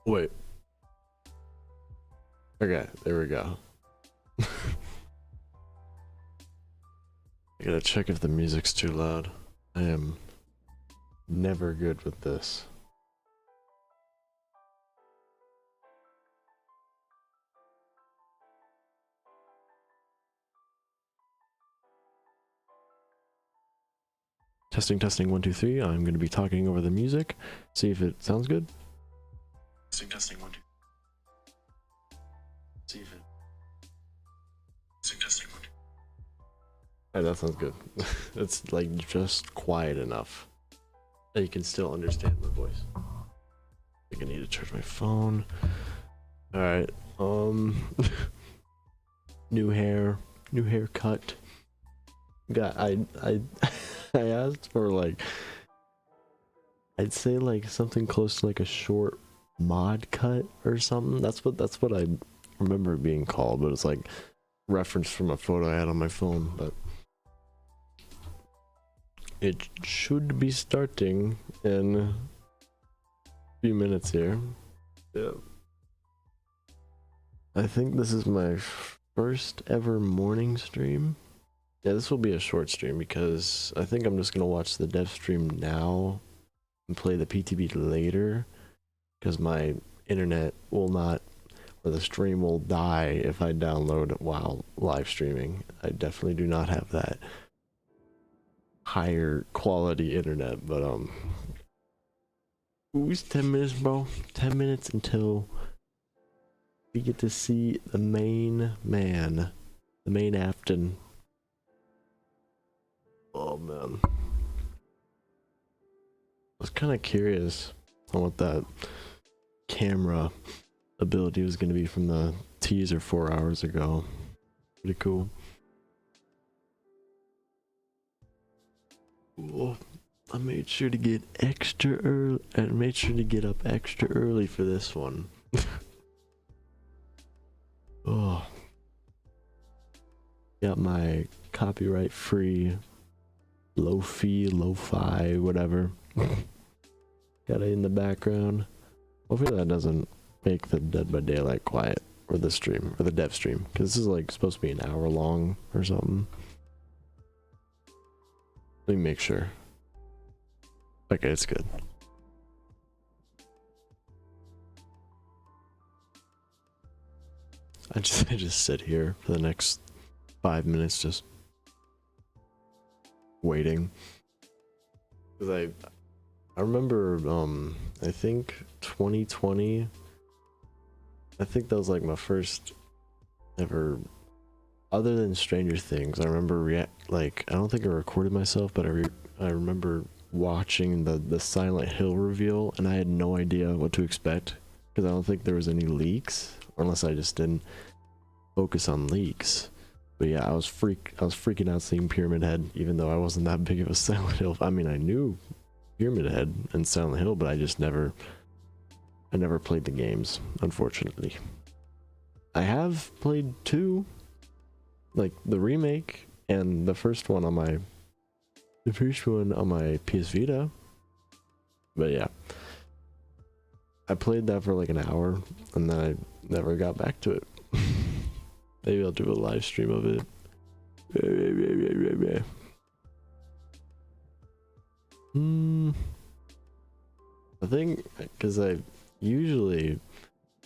Wait. Okay, there we go. I gotta check if the music's too loud. I am never good with this. Testing, testing, 1, 2, 3. I'm going to be talking over the music. See if it sounds good. Testing, testing, 1, 2. See if it. Testing, testing, 1, 2. Alright, that sounds good. It's like just quiet enough that you can still understand my voice. I think I need to charge my phone. Alright, new haircut. God, I asked for like, I'd say like something close to like a short mod cut or something. That's what I remember it being called, but it's like reference from a photo I had on my phone. But it should be starting in a few minutes here. Yeah. I think this is my first ever morning stream. Yeah, this will be a short stream because I think I'm just gonna watch the dev stream now and play the PTB later, because my internet will not, or the stream will die if I download it while live streaming. I definitely do not have that higher quality internet, but it's 10 minutes, bro. 10 minutes until we get to see the main man, the main Afton. Oh man, I was kind of curious on what that camera ability was going to be from the teaser 4 hours ago. Pretty cool. Cool. I made sure to get extra early. I made sure to get up extra early for this one. Oh, got my copyright free lo-fi, whatever. Got it in the background. Hopefully that doesn't make the Dead by Daylight quiet, or the stream, or the dev stream, because this is like supposed to be an hour long or something. Let me make sure. Okay, it's good. I just sit here for the next 5 minutes just waiting, because I remember I think 2020, I think that was like my first ever, other than Stranger Things, I remember like, I don't think I recorded myself, but I remember watching the Silent Hill reveal, and I had no idea what to expect, because I don't think there was any leaks, unless I just didn't focus on leaks. But yeah, I was freaking out seeing Pyramid Head, even though I wasn't that big of a Silent Hill. I mean, I knew Pyramid Head and Silent Hill, but I never played the games, unfortunately. I have played 2, like the remake and the first one on my PS Vita. But yeah, I played that for like an hour and then I never got back to it. Maybe I'll do a live stream of it. I think because I usually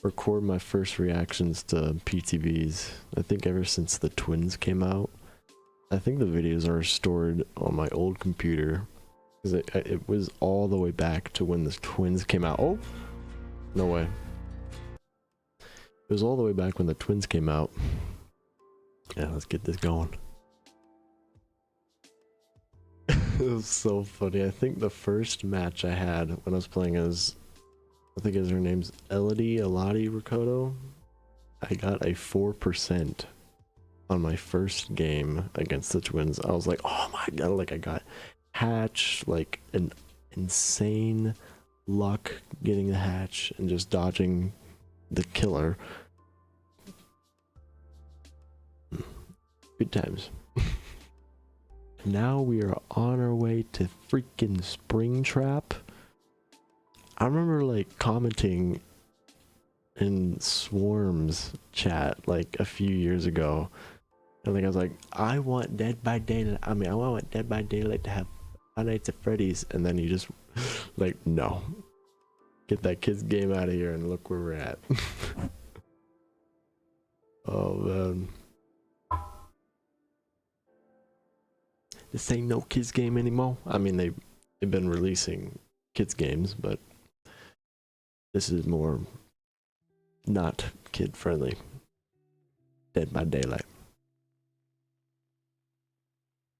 record my first reactions to PTBs, I think ever since the Twins came out. I think the videos are stored on my old computer, because it was all the way back to when the Twins came out. Oh, no way. It was all the way back when the Twins came out. Yeah, let's get this going. It was so funny. I think the first match I had when I was playing as, I think her name's Elodie Rakoto, I got a 4% on my first game against the Twins. I was like, oh my god, like I got hatch, like an insane luck getting the hatch and just dodging the killer. Good times. Now we are on our way to freaking Springtrap. I remember like commenting in Swarm's chat like a few years ago. I think I was like, I want Dead by Daylight. I mean, I want Dead by Daylight to have Five Nights at Freddy's, and then he just like, no, get that kid's game out of here, and look where we're at. Oh man, this ain't no kids game anymore. I mean, they've been releasing kids games, but this is more not kid friendly. Dead by Daylight.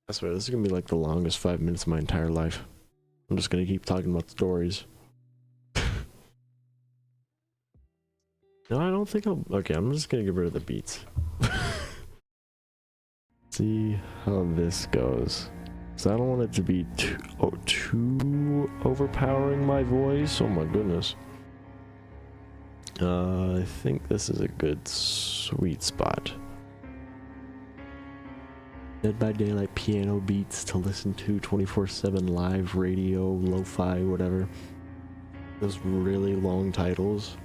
I swear, this is gonna be like the longest 5 minutes of my entire life. I'm just gonna keep talking about stories. No, I don't think I'll... Okay, I'm just gonna get rid of the beats. See how this goes. So I don't want it to be too overpowering my voice. Oh my goodness. I think this is a good sweet spot. Dead by Daylight piano beats to listen to 24/7 live radio, lo-fi, whatever. Those really long titles.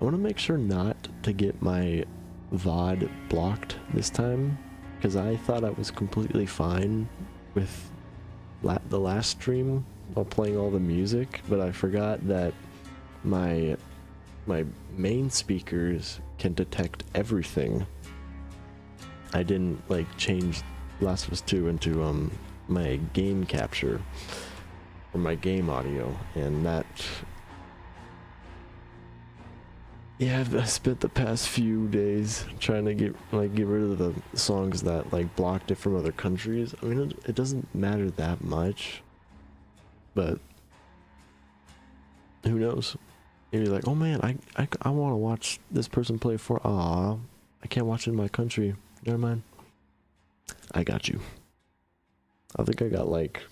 I want to make sure not to get my VOD blocked this time, because I thought I was completely fine with the last stream while playing all the music, but I forgot that my main speakers can detect everything. I didn't like change Last of Us 2 into my game capture or my game audio, and that, yeah, I spent the past few days trying to get rid of the songs that like blocked it from other countries. I mean, it doesn't matter that much, but who knows? Maybe like, oh man, I want to watch this person play for. I can't watch it in my country. Never mind. I got you. I think I got like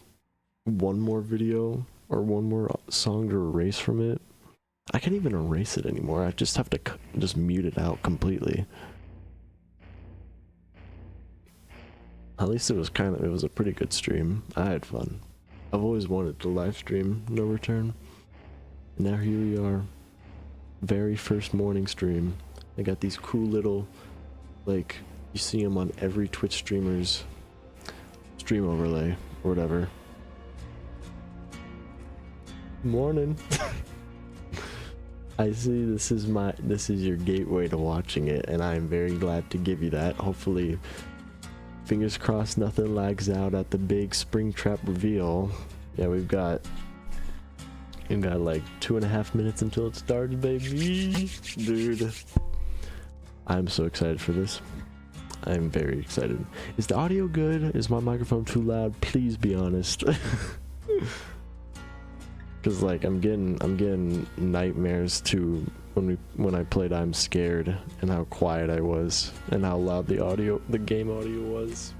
one more video or one more song to erase from it. I can't even erase it anymore. I just have to just mute it out completely. At least it was a pretty good stream. I had fun. I've always wanted to live stream No Return. And now here we are. Very first morning stream. I got these cool little, like, you see them on every Twitch streamer's stream overlay or whatever. Morning. I see this is your gateway to watching it, and I am very glad to give you that. Hopefully, fingers crossed, nothing lags out at the big Springtrap reveal. Yeah, we've got like 2.5 minutes until it starts, baby. Dude, I'm so excited for this. I'm very excited. Is the audio good? Is my microphone too loud? Please be honest. Cause like I'm getting nightmares too when I played I'm Scared, and how quiet I was and how loud the game audio was.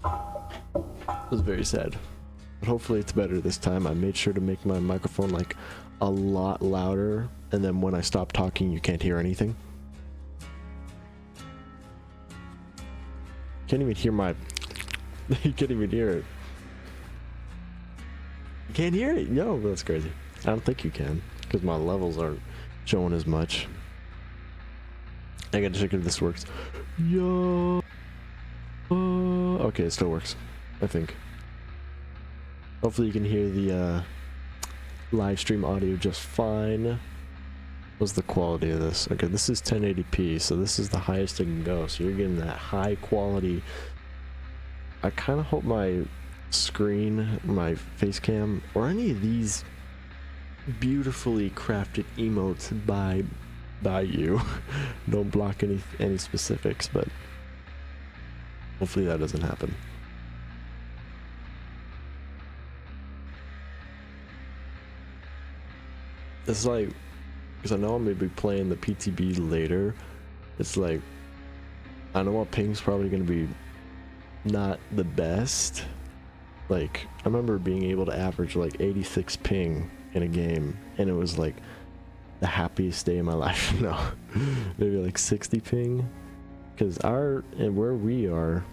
It was very sad. But hopefully it's better this time. I made sure to make my microphone like a lot louder, and then when I stop talking you can't hear anything. Can't even hear my you can't even hear it. You can't hear it? Yo, that's crazy. I don't think you can, because my levels aren't showing as much. I gotta check if this works. Yo. Okay, it still works, I think. Hopefully you can hear the live stream audio just fine. What's the quality of this? Okay, this is 1080p, so this is the highest it can go, so you're getting that high quality. I kind of hope my screen, my face cam, or any of these beautifully crafted emotes by you don't block any specifics, but hopefully that doesn't happen. It's like, because I know I'm gonna be playing the PTB later, it's like, I know my ping's probably gonna be not the best. Like, I remember being able to average like 86 ping in a game, and it was like the happiest day of my life. No, maybe like 60 ping, because where we are,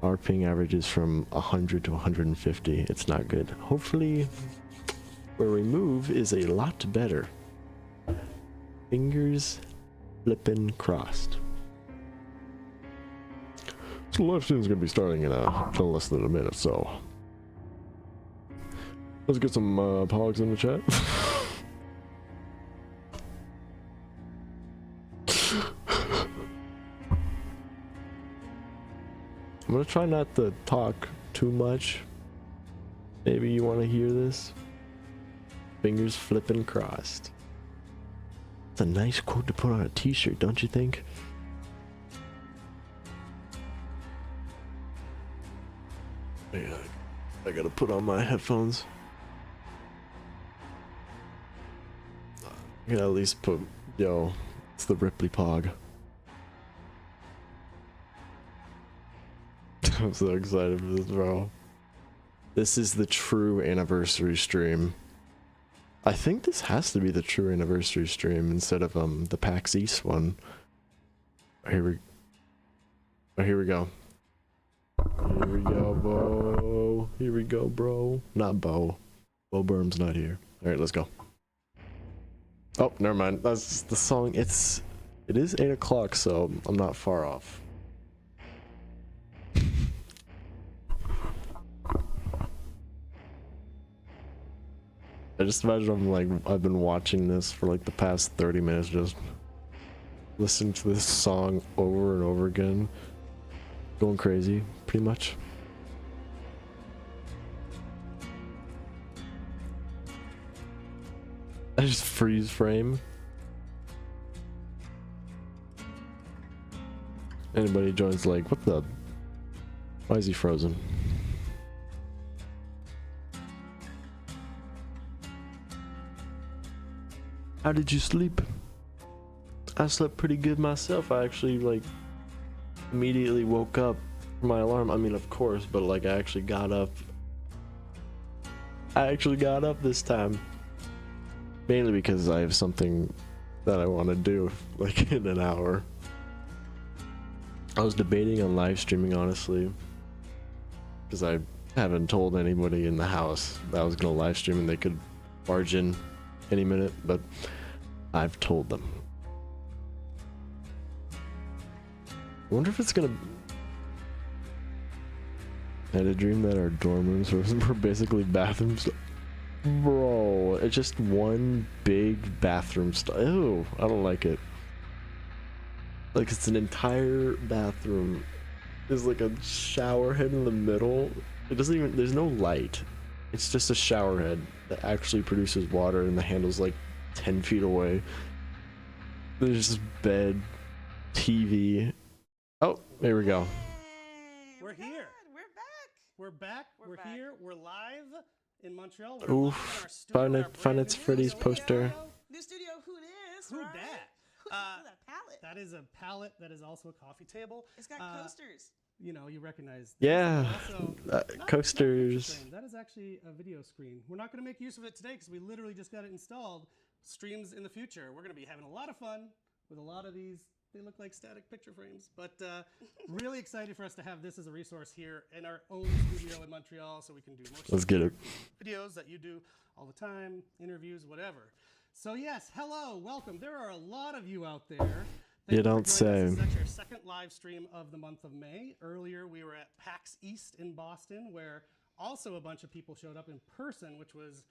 our ping averages from 100 to 150. It's not good. Hopefully where we move is a lot better. Fingers flippin' crossed. So the live stream's gonna be starting in less than a minute, so let's get some pogs in the chat. I'm gonna try not to talk too much. Maybe you want to hear this. Fingers flippin' crossed. It's a nice quote to put on a t-shirt, don't you think? Yeah, I gotta put on my headphones. I can at least put, yo, it's the Ripley Pog. I'm so excited for this, bro. This is the true anniversary stream. I think this has to be the true anniversary stream instead of the PAX East one. Here we go. Here we go, Bo. Here we go, bro. Not Bo. Bo Berm's not here. Alright, let's go. Oh, never mind. That's the song. It is 8 o'clock, so I'm not far off. I just imagine I've been watching this for like the past 30 minutes, just listening to this song over and over again, going crazy, pretty much. I just freeze frame. Anybody joins like, what the? Why is he frozen? How did you sleep? I slept pretty good myself. I actually like immediately woke up from my alarm. I mean, of course, but like I actually got up. I actually got up this time. Mainly because I have something that I want to do like in an hour. I was debating on live streaming, honestly, because I haven't told anybody in the house that I was gonna live stream and they could barge in any minute, but I've told them. I wonder if it's gonna... I had a dream that our dorm rooms were basically bathrooms. Bro, it's just one big bathroom Ew, I don't like it. Like, it's an entire bathroom. There's like a shower head in the middle. It doesn't even... There's no light. It's just a shower head that actually produces water, and the handle's like 10 feet away. There's just bed, TV. Oh, there we go. Hey, we're here. We're back. We're back. We're here. We're live in Montreal. Oof. Find it's Freddy's poster. New studio. Who this? Who right? that? Who's that palette? That is a palette. That is also a coffee table. It's got coasters. You know, you recognize. Yeah, also, coasters. That is actually a video screen. We're not going to make use of it today because we literally just got it installed. Streams in the future. We're going to be having a lot of fun with a lot of these. They look like static picture frames, but really excited for us to have this as a resource here in our own studio in Montreal, so we can do more. Let's get it. Videos that you do all the time, interviews, whatever. So yes, hello, welcome. There are a lot of you out there. You don't say. This is actually our second live stream of the month of May. Earlier, we were at PAX East in Boston, where also a bunch of people showed up in person, which was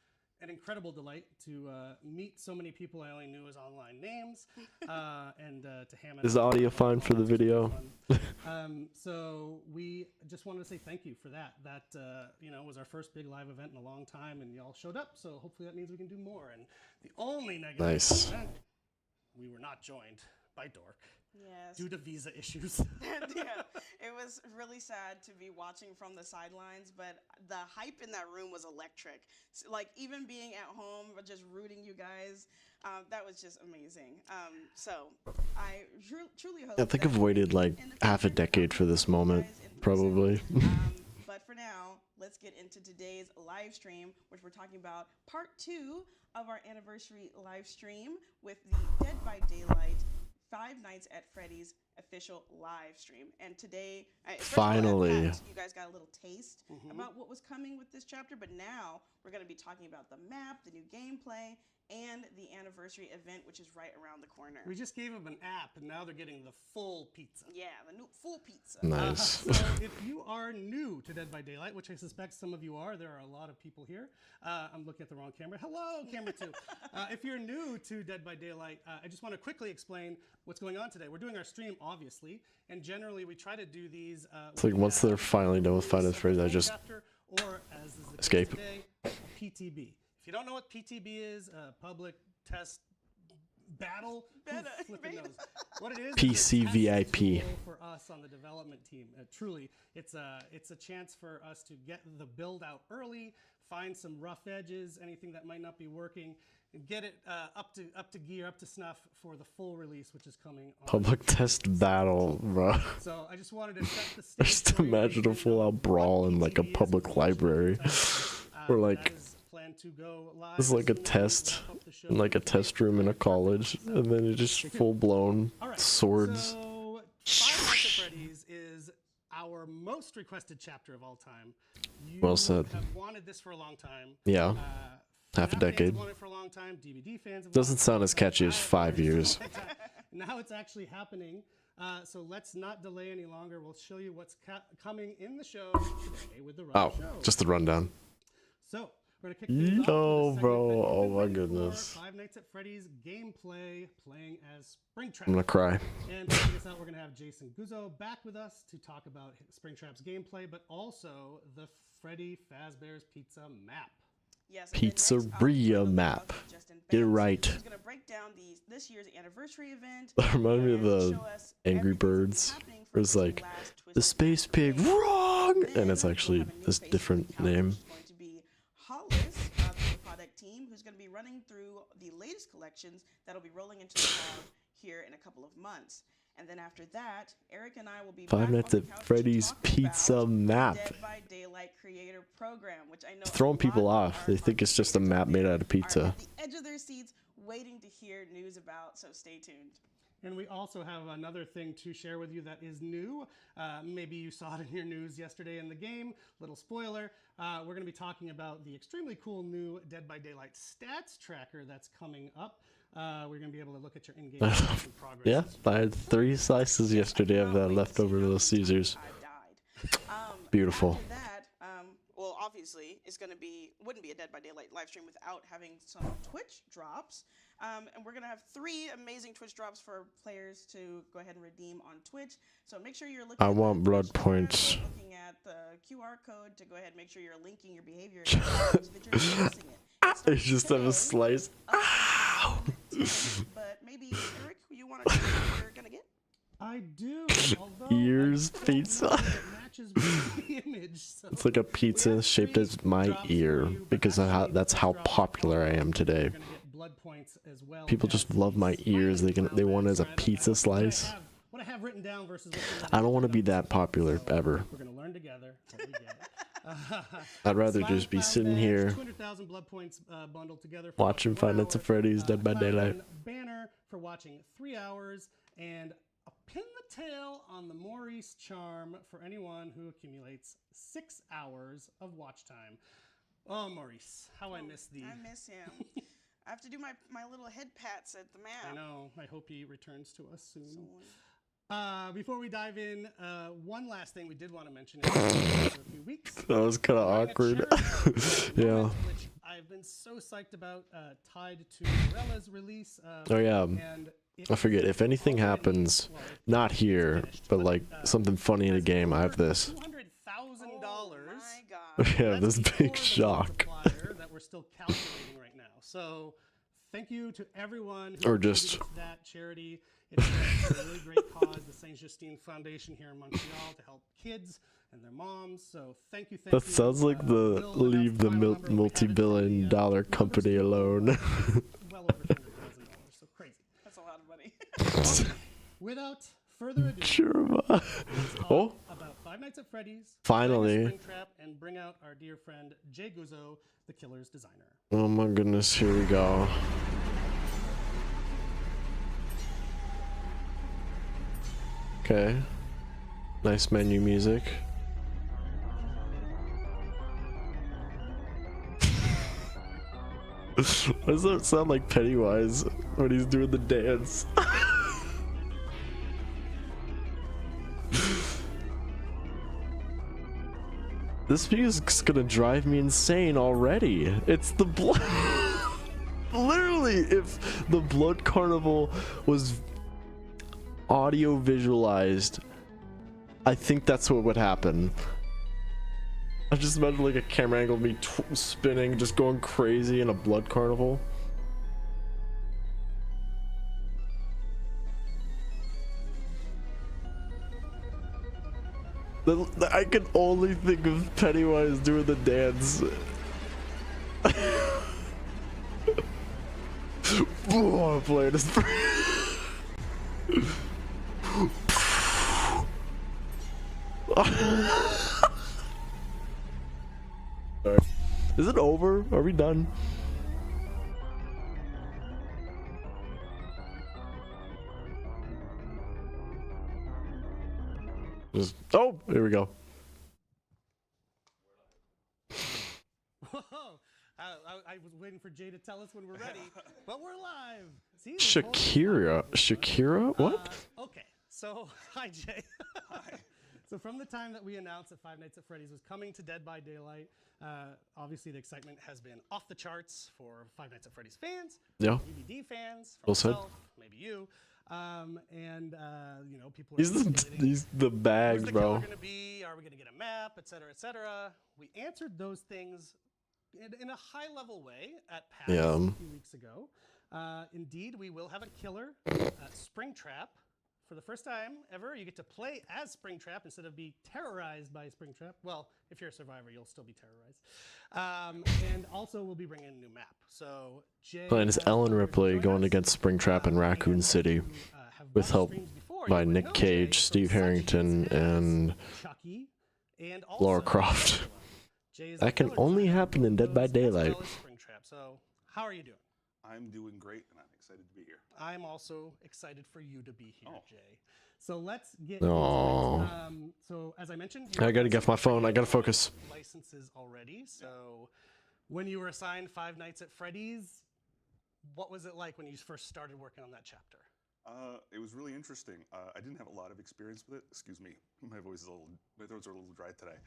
an incredible delight to meet so many people I only knew as online names, and to ham it. Is the audio fine for the video? So we just wanted to say thank you for that. That you know, was our first big live event in a long time, and y'all showed up. So hopefully that means we can do more. And the only negative event, we were not joined by Dork. Yes. Due to visa issues. Yeah, it was really sad to be watching from the sidelines, but the hype in that room was electric. So, like, even being at home, but just rooting you guys, that was just amazing. So I truly hope. I think I've waited like half a decade for this moment, probably. But for now, let's get into today's live stream, which we're talking about part 2 of our anniversary live stream with the Dead by Daylight Five Nights at Freddy's official live stream. And today, finally, you guys got a little taste about what was coming with this chapter, but now we're going to be talking about the map, the new gameplay, and the anniversary event, which is right around the corner. We just gave them an app, and now they're getting the full pizza. Yeah, the new full pizza. Nice. So if you are new to Dead by Daylight, which I suspect some of you are, there are a lot of people here. I'm looking at the wrong camera. Hello, camera 2. If you're new to Dead by Daylight, I just want to quickly explain what's going on today. We're doing our stream, obviously, and generally we try to do these. It's like once they're finally done with Five Nights at Freddy's, I just or as is the escape. case today, a PTB. If you don't know what PTB is, public test battle, who flipping knows what it is? PCVIP. For us on the development team, truly, it's a chance for us to get the build out early, find some rough edges, anything that might not be working, and get it up to gear, up to snuff for the full release, which is coming. Public test battle, bro. So I just wanted to set the stage. Just imagine a full-out brawl in like a public library, or like to go live. it's like a test, in like a test room in a college, and then it's just full-blown swords. So Five Nights at Freddy's is our most requested chapter of all time. You Well said. have wanted this for a long time. Yeah, half a FNAF decade. Fans have wanted it for a long time. DVD fans have Doesn't wanted it sound for as a long catchy as time. 5 years. Now it's actually happening. So let's not delay any longer. We'll show you what's coming in the show today with the Oh, show. just the rundown. So we're gonna kick things off Yo, with a segment bro. that you've Oh been my waiting for, goodness. Five Nights at Freddy's gameplay, playing as Springtrap. I'm gonna cry. And to take us out, we're gonna have Jason Guzzo back with us to talk about Springtrap's gameplay, but also the Freddy Fazbear's Pizza map. Yes, and then next, Pizzeria we'll map. talk to Justin Get it Banks, right. who's gonna break down this year's anniversary event. Remind me of and the show us Angry everything that's Birds. happening Where it's for like, last the Twisted space pig, Metal. wrong! Then And it's we'll actually have a new this face different on the couch, name. which is going to be Hollis, the product team, who's going to be running through the latest collections that'll be rolling into the cloud here in a couple of months. And then after that, Eric and I will be Five back Nights on at the couch to Freddy's talk Pizza about map. Dead by Daylight Creator Program, which I know Throwing a people lot of off. our They think it's just a creators map out made there out of are pizza. at the edge of their seats waiting to hear news about, so stay tuned. And we also have another thing to share with you that is new. Maybe you saw it in your news yesterday in the game. Little spoiler. We're going to be talking about the extremely cool new Dead by Daylight stats tracker that's coming up. We're going to be able to look at your in-game progress. Yeah, I had 3 slices yesterday of that leftover Little Caesars. I died. Beautiful. After that, well, obviously, it's wouldn't be a Dead by Daylight live stream without having some Twitch drops. And we're gonna have 3 amazing Twitch drops for players to go ahead and redeem on Twitch. So make sure you're looking. I at want the blood Twitch points. card, looking at the QR code to go ahead and make sure you're linking your behavior so that you're using it. I just have a slice. Ow! But maybe Eric, you want to know what you're gonna get? I do. Although Ears I don't pizza. know if it matches with the image. So It's like a pizza shaped as my ear because that's how popular I am today. you're gonna get blood points as well. People just love my ears. They want it as a pizza slice. What I have written down versus what I don't want to be that popular ever. we're gonna learn together. What we get. I'd rather just be sitting here 200,000 blood points bundled together. For watching 1 Five Nights hour. at Freddy's Dead by Platinum Daylight. Banner for watching 3 hours and a pin the tail on the Maurice charm for anyone who accumulates 6 hours of watch time. Oh, Maurice, how I miss thee. I miss him. I have to do my little head pats at the map. I know. I hope he returns to us soon. Before we dive in, one last thing we did want to mention is for a few weeks. That was kind of awkward. Yeah. Which I've been so psyched about, tied to Morella's release. Oh yeah. And it I forget if anything already- happens, well, it- not it's here, finished, but like something funny in a game. I have this. Oh $200,000. my god. Yeah, this That's big before the shock. multiplier that we're still calculating right now. So thank you to everyone who Or just- contributed to that charity. It's a really great cause, the Saint Justine Foundation here in Montreal to help kids and their moms. So thank you. That sounds like the Bill announced leave the final number. We had it multi-billion for the, dollar numbers company total, alone. well over $200,000. So crazy. That's a lot of money. Without further ado, Sure. let's talk Oh. about Five Nights at Freddy's, Finally. Springtrap, and bring out our dear friend Jay Guzzo, the killer's designer. Oh my goodness, here we go. Okay. Nice menu music. Why does that sound like Pennywise when he's doing the dance? This music's gonna drive me insane already. It's the blood. Literally, if the Blood Carnival was audio visualized, I think that's what would happen. I just imagine like a camera angle of me spinning, just going crazy in a Blood Carnival. I can only think of Pennywise doing the dance. Oh, I'm playing this. Sorry. Is it over? Are we done? Oh, here we go. Whoa! I was waiting for Jay to tell us when we're ready, but we're live. See, Shakira? What? Okay, so hi Jay. Hi. So from the time that we announced that Five Nights at Freddy's was coming to Dead by Daylight, obviously the excitement has been off the charts for Five Nights at Freddy's fans, Yeah. DVD fans, for Well said. myself, maybe you, you know, people are He's the bags, who's the bro. killer gonna be? Are we gonna get a map, et cetera, et cetera? We answered those things in a high-level way at PAX a few weeks ago. Indeed, we will have a killer, Springtrap. For the first time ever, you get to play as Springtrap instead of be terrorized by Springtrap. Well, if you're a survivor, you'll still be terrorized. And also, we'll be bringing a new map. So, Jay Playing as Ellen Ripley going against Springtrap in Raccoon City with help by Nick Cage, Steve Harrington, and Chucky, and Lara Croft. That can only happen in Dead by Daylight. So, how are you doing? I'm doing great, and I'm excited to be here. I'm also excited for you to be here, Jay. So let's get Aww. into it. So as I mentioned, I gotta get my phone. I gotta focus. Licenses already. So when you were assigned Five Nights at Freddy's, what was it like when you first started working on that chapter? It was really interesting. I didn't have a lot of experience with it. Excuse me, my voice is my throats are a little dry today.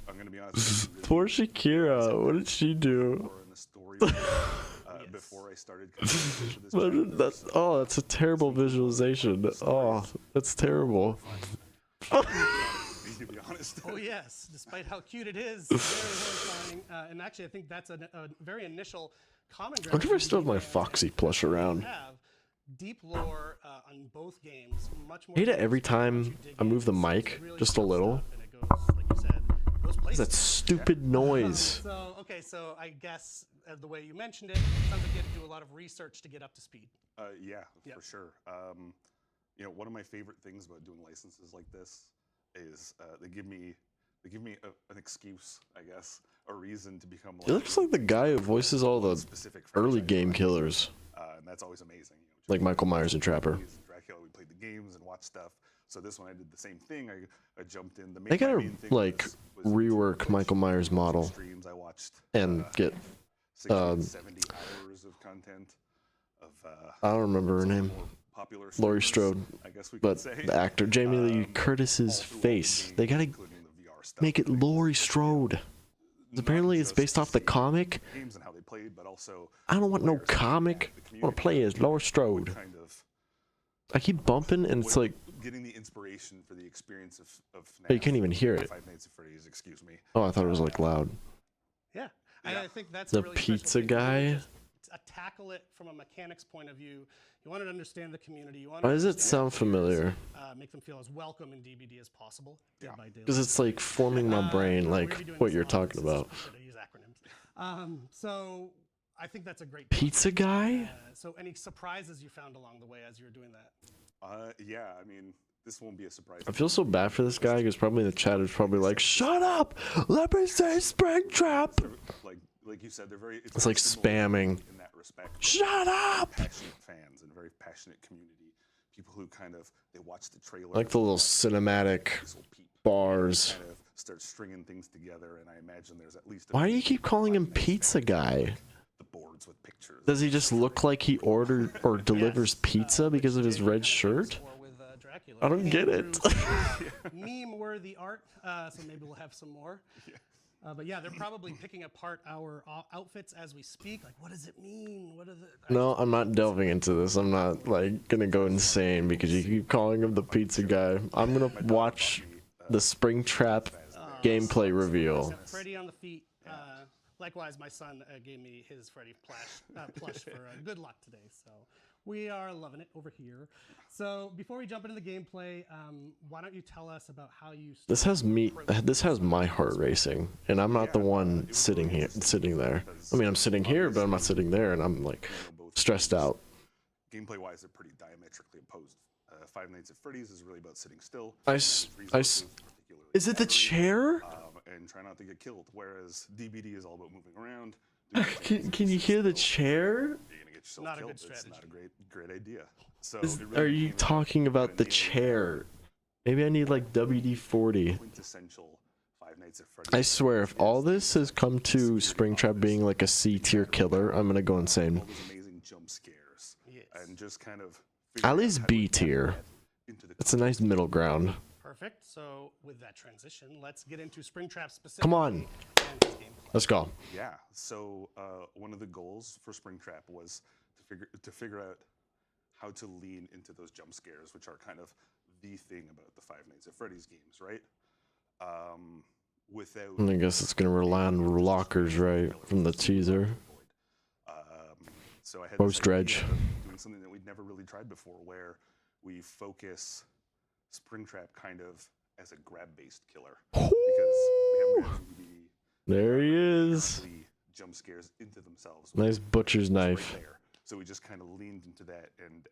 I'm gonna be honest. Poor Shakira. What did she do? In the story, before I started. That's a terrible visualization. Oh, that's terrible. To be honest. Oh yes, despite how cute it is, very horrifying. And actually, I think that's a very initial common ground. I wonder if I still have my Foxy plush around. Deep lore on both games. Much more. I hate it every time I move the mic just a little. That stupid noise. So okay, so I guess the way you mentioned it, sounds like you had to do a lot of research to get up to speed. Yeah, for sure. You know, one of my favorite things about doing licenses like this is they give me an excuse, I guess, a reason to become. He looks like the guy who voices all the early game killers. And that's always amazing. You know, like Michael Myers and Trapper. Dracula, we played the games and watched stuff. So this one I did the same thing. I jumped in. They gotta like rework Michael Myers' model streams I watched and get 60, 70 hours of content of I don't remember her name. Laurie Strode, I guess we but could say. the actor Jamie Lee Curtis's face. They gotta make it Laurie Strode. Apparently, it's based off the comic. Games and how they played, but also I don't want no comic. I want to play as Laurie Strode. kind of I keep bumping, and it's like getting the inspiration for the experience of oh, you can't even hear it. Five Nights at Freddy's, excuse me. Oh, I thought it was like loud. Yeah, and I think that's The a really pizza guy. Tackle it from a mechanics point of view. You want to understand the community. You want Why does it sound familiar? make them feel as welcome in DBD as possible. Yeah. Because it's like forming my brain, like what you're talking about. Use acronyms. So I think that's a great Pizza guy? So any surprises you found along the way as you were doing that? Yeah, I mean, this won't be a surprise. I feel so bad for this guy because probably the chat is probably like, "Shut up! Let me say Springtrap." Like you said, they're very. It's like spamming. In that respect. Shut up! Passionate fans and very passionate community. people who kind of they watch the trailer, Like the little cinematic this will peep, bars. kind of start stringing things together, and I imagine there's at least. Why do you keep calling him Pizza Guy? The boards with pictures. Does he just look like he ordered or delivers pizza because of his red shirt? Or with Dracula. I don't get it. Meme-worthy art, so maybe we'll have some more. But yeah, they're probably picking apart our outfits as we speak. Like, what does it mean? What is it? No, I'm not delving into this. I'm not like gonna go insane because you keep calling him the Pizza Guy. I'm gonna watch the Springtrap gameplay reveal. Freddy on the feet. Likewise, my son gave me his Freddy plush for good luck today. So we are loving it over here. So before we jump into the gameplay, why don't you tell us about how you... This has my heart racing, and I'm not the one sitting there. I mean, I'm sitting here, but I'm not sitting there, and I'm like stressed out. Gameplay-wise, they're pretty diametrically opposed. Five Nights at Freddy's is really about sitting still. Is it the chair? And try not to get killed, whereas DBD is all about moving around. Can you hear the chair? You're gonna get yourself Not a killed. good strategy. It's not a great idea. So Are you talking about the chair? Maybe I need like WD-40. Quintessential Five Nights at Freddy's. I swear, if all this has come to Springtrap being like a C-tier killer, I'm gonna go insane. All those amazing jump scares, and just kind of At least B tier. It's a nice middle ground. Perfect. So with that transition, let's get into Springtrap specifically. Come on, let's go. Yeah. So one of the goals for Springtrap was to figure out how to lean into those jump scares, which are kind of the thing about the Five Nights at Freddy's games, right? Without. I guess it's gonna rely on lockers, right, from the teaser. So I had Post dredge. doing something that we'd never really tried before, where we focus Springtrap kind of as a grab-based killer, because we have There he is. jump scares into themselves. Nice butcher's Right knife. there. So we just kind of leaned into that and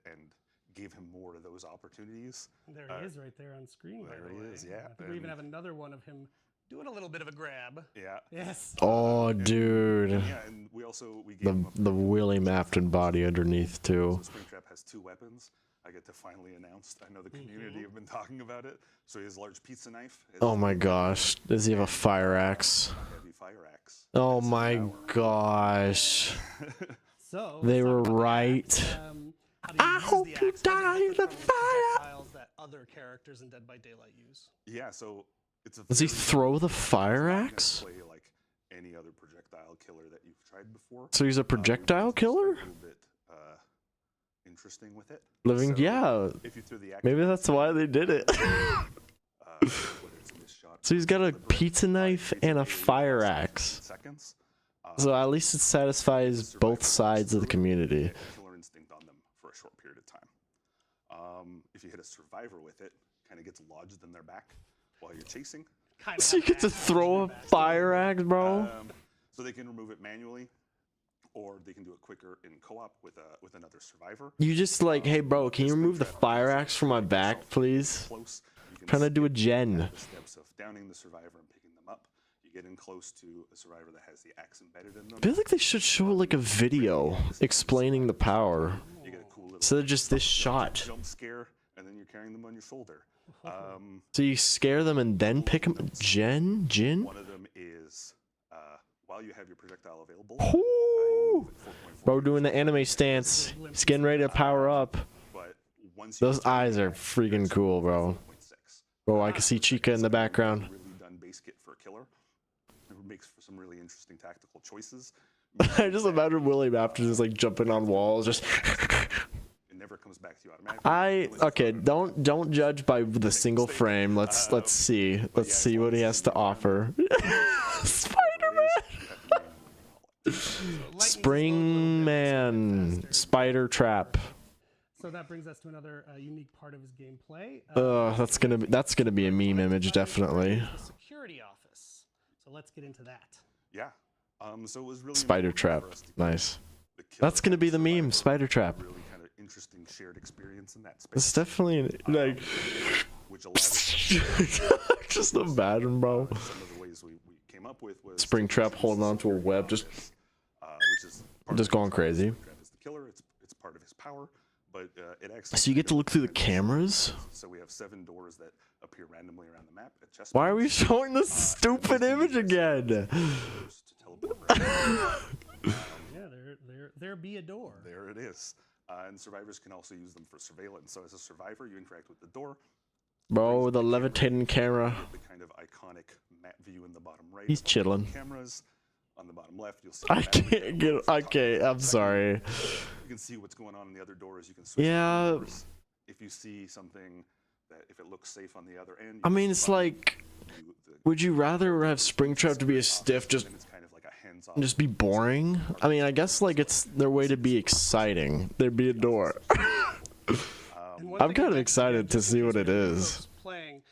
gave him more of those opportunities. There he is right there on screen. There by the he way. is, yeah. I think we even have another one of him doing a little bit of a grab. Yeah. Yes. Oh, dude. Yeah, and we gave The him the William Afton body underneath too. So Springtrap has 2 weapons. I get to finally announce. I know the community have been talking about it. So he has a large pizza knife. Oh my gosh. Does he have a fire axe? Heavy fire axe. Oh my gosh. So They let's were talk about right. that. How do I use hope the you axe? What is die in different the from fire. projectiles that other characters in Dead by Daylight use? Yeah, so it's a Does he very- throw the it's fire not gonna axe? Play like any other projectile killer that you've tried before. So he's a projectile killer? A little bit interesting with it. Living, So, yeah. If you threw the axe, Maybe that's why they did it. whether it's in this shot So he's got a pizza knife and a fire axe. seconds. So at least it satisfies both sides of the community. Killer instinct on them for a short period of time. If you hit a survivor with it, kind of gets lodged in their back while you're chasing. Kind of So you have get to an axe throw on a your back. fire axe, bro? So they can remove it manually, or they can do it quicker in co-op with another survivor. You just like, hey bro, can you remove the fire axe from my back, please? Close. You can Trying to do a skip gen. the steps of downing the survivor and picking them up. You get in close to a survivor that has the axe embedded in them. I feel like they should show like a video explaining the power. You get a cool little Instead of just this shot. jump scare, and then you're carrying them on your shoulder. So you scare them and then pick them. Jin? One of them is while you have your projectile available. Ooh. Bro doing the anime stance. He's getting ready to power up. But once you Those eyes are freaking cool, bro. 0.6. Bro, I can see Chica in the background. Really done base kit for a killer. It makes for some really interesting tactical choices. I just imagine William after just like jumping on walls, just. It never comes back to you automatically. Okay, don't judge by the single frame. Let's see what he has to offer. Spider-Man, Spring Man, Spider Trap. So that brings us to another unique part of his gameplay. That's gonna be a meme image, definitely. The security office. So let's get into that. Yeah. So it was really Spider important Trap, for us to get nice. the killer That's gonna be the survivor meme, Spider Trap. Really kind of interesting shared experience in that space. It's definitely like. Which allowed us Just imagine, bro. some of the ways we came up with was Spring Trap holding onto a web, just which is part just of going his- crazy. Springtrap is the killer. It's part of his power, but it actually. So you get to look through the cameras? So we have 7 doors that appear randomly around the map at chess Why are we points. showing this stupid image again? To teleport right Yeah, there be a door. there it is. And survivors can also use them for surveillance. So as a survivor, you interact with the door. Bro, the levitating camera. The kind of iconic map view in the bottom right. He's chilling. Cameras on the bottom left. You'll see. I can't get. Okay, I'm sorry. You can see what's going on in the other doors. You can switch Yeah. doors. If you see something that, if it looks safe on the other end. you I can mean, it's spot it. like, would you rather have Springtrap to be a stiff, just And it's kind of like a hands-off. just be boring? I mean, I guess like it's their way to be exciting. There'd be a door. And one I'm thing kind of I'd like excited to see what it is. folks Playing,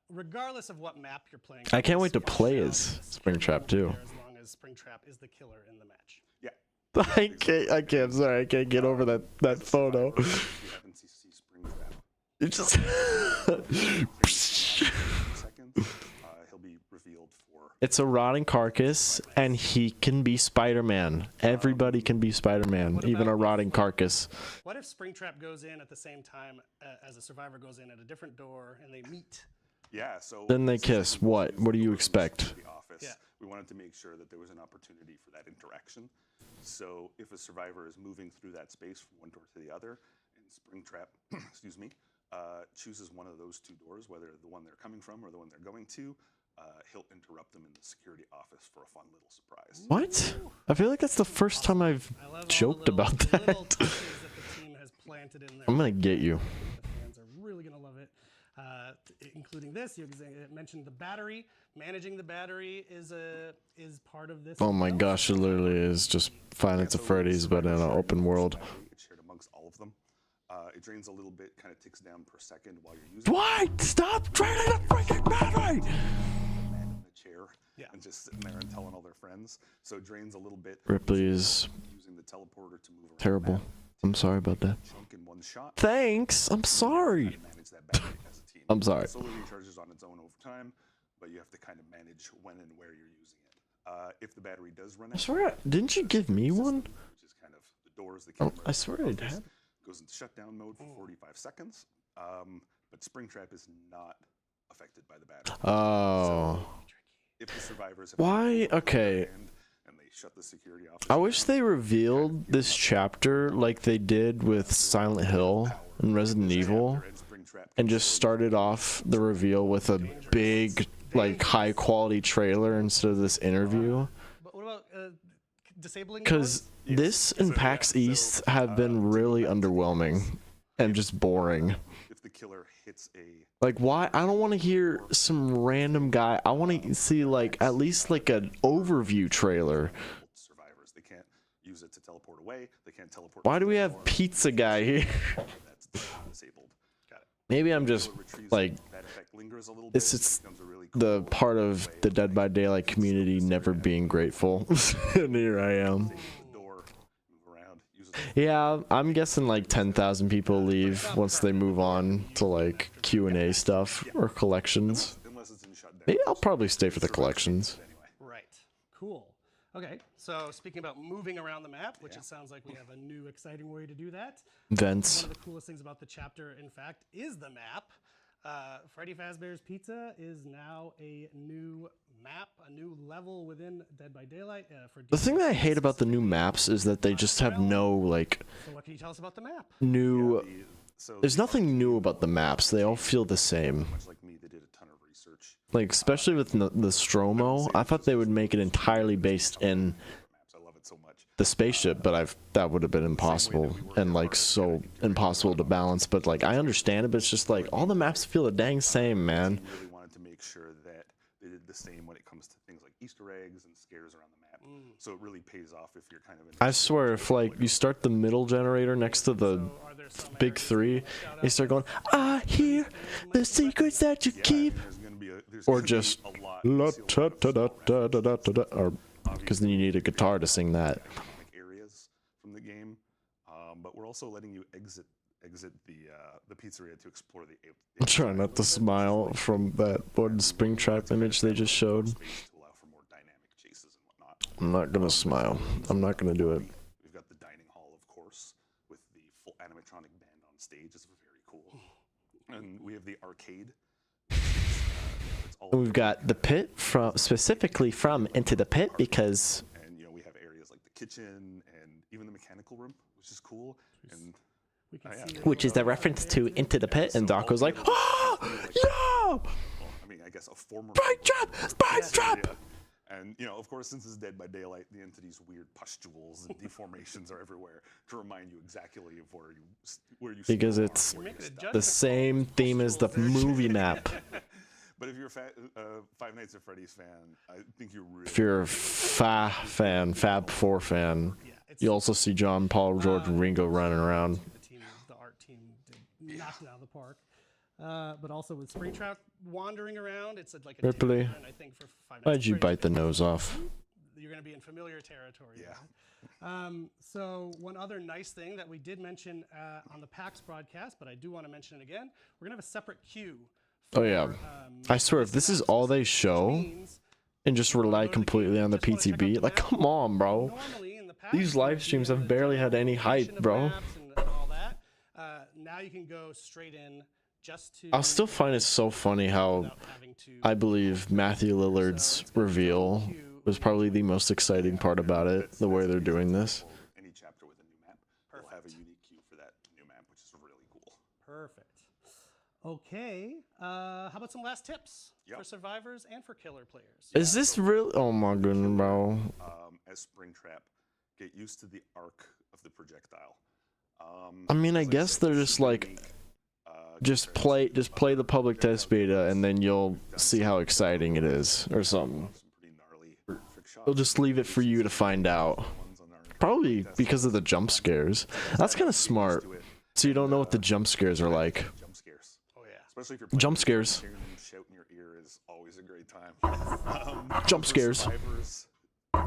regardless of what map you're playing. I can't wait to this play shall as be Springtrap too. As long as Springtrap is the killer in the match. Yeah. I can't. I'm sorry. I can't get over that photo. If you happen to see Springtrap, It just. seconds, he'll be revealed for. It's a rotting carcass, and he can be Spider-Man. Everybody can be Spider-Man, even a rotting carcass. What if Springtrap goes in at the same time as a survivor goes in at a different door and they meet? Yeah, so Then they kiss. What? What do you expect? The office. Yeah. We wanted to make sure that there was an opportunity for that interaction. So if a survivor is moving through that space from one door to the other, and Springtrap, excuse me, chooses one of those 2 doors, whether the one they're coming from or the one they're going to, he'll interrupt them in the security office for a fun little surprise. What? I feel like that's the first time I've I love all joked the little, about the little that. touches that the team has planted in there. I'm gonna get you. The fans are really gonna love it, including this. You mentioned the battery. Managing the battery is part of this. Oh as my well. gosh, it literally is just Five Nights at Freddy's, but in an open world. It's shared amongst all of them. It drains a little bit, kind of ticks down per second while you're using What? Stop draining the freaking battery! the man in the chair Yeah. and just sitting there and telling all their friends. So it drains a little bit. Ripley is Using the teleporter to move around the terrible. map. I'm sorry about that. Chunk in one shot. Thanks. I'm sorry. Manage that battery as a team. I'm sorry. It slowly recharges on its own over time, but you have to kind of manage when and where you're using it. If the battery does run I out, swear, didn't you give me one? which is kind of the doors, the Oh, camera, I swear I'd had. goes into shutdown mode for 45 seconds. But Springtrap is not affected by the battery. Oh. If the survivors have Why? Okay. and they shut the security office I wish down, they revealed this chapter like they did with Silent Hill and Resident Evil, and Springtrap and just started off the reveal with a big, like, high quality trailer instead of this interview. But what about disabling? Because this and PAX East have been really underwhelming and just boring. if the killer hits a Like, why? I don't want to hear some random guy. I want to see, like, at least, like, an overview trailer. survivors, they can't use it to teleport away. They can't teleport. Why do we anymore. have Pizza Guy here? That's disabled. Got it. Maybe I'm just, Retrieves like, that effect lingers a little it's bit, becomes a really the cool part of way the Dead by Daylight community never being grateful. And here I am. the door, move around, use it. Yeah, I'm guessing like 10,000 people leave once they move on to like Q&A stuff or collections. Unless it's in shutdown. Maybe I'll probably stay for the collections. Anyway. Right. Cool. Okay. So speaking about moving around the map, which it sounds like we have a new exciting way to do that. Vents. One of the coolest things about the chapter, in fact, is the map. Freddy Fazbear's Pizza is now a new map, a new level within Dead by Daylight. The thing that I hate about the new maps is that they just have no like So what can you tell us about the map? new. So There's nothing new about the maps. They all feel the same. much like me, they did a ton of research. Like especially with the Stromo, I thought they would make it entirely based in Maps, I love it so much. the spaceship, but that would have been impossible and like so impossible to balance. But like I understand it, but it's just like all the maps feel the dang same, man. We really wanted to make sure that they did the same when it comes to things like Easter eggs and scares around the map. So it really pays off if you're kind of. I swear, if like you start the middle generator next to the So are there some big areas three, that shout out they start going, "I hear the secrets that you keep," There's gonna be there's or gonna be just a lot. la you'll see a ta lot of ta da small da da da references da da, or because then you need a guitar to sing that. iconic areas from the game, but we're also letting you exit the pizzeria to explore the. I'm trying not to smile from that one Springtrap image they just showed. Space to allow for more dynamic chases and whatnot. I'm not gonna smile. I'm not gonna do it. We've got the dining hall, of course, with the full animatronic band on stage is very cool. And we have the arcade. It's all We've got the pit from specifically from Into the Pit because and we have areas like the kitchen and even the mechanical room, which is cool. And We can yeah. see which is the reference to Into the Pit, and Doc was like, "Oh no, well, I mean, I guess a former Spike trap!" Yeah. And of course, since it's Dead by Daylight, the entity's weird pustules and deformations are everywhere to remind you exactly of where you Because spawn, it's where you making a stop. judgment the same theme as the movie map. But if you're a Five Nights at Freddy's fan, I think you're really. If you're a Fab 4 fan, Yeah, it's you also see John, Paul, George, and Ringo running around. the art team did knock it out of the park. But also with Springtrap wandering around, it's like a Ripley, different, I think, for Five Nights why'd at you Freddy's bite the fans. nose off? You're going to be in familiar territory. Yeah. there. So one other nice thing that we did mention on the PAX broadcast, but I do want to mention it again, we're going to have a separate queue. Oh yeah, I swear if this is all they show and just rely completely on the PTB, like come on, bro. Normally in the PAX, These live streams have barely had any hype, bro. and all that. Now you can go straight in just to. I'll still find it so funny how without having to. I believe Matthew Lillard's reveal was probably the most exciting part about it, the way they're doing this. Any chapter with a new map, they'll have a unique queue for that new map, which is really cool. Perfect. Okay. How about some last tips Yep. for survivors and for killer players? Is this real? Oh my goodness, bro. As Springtrap, get used to the arc of the projectile. I mean, I as guess said, they're it's just super like, unique, just compared to play the public compared to test other beta, games. and then you'll We've done see some how pretty exciting it is, or something. some pretty gnarly trick shots. They'll just leave it for you to find out. Ones on our Probably test because of the sites. jump scares. That's kind of smart. So you don't know what the jump scares are like. Jump scares. Oh yeah. Especially if you're Jump playing scares. hearing them shout in your ear is always a great time. Jump for scares. survivors, Blah,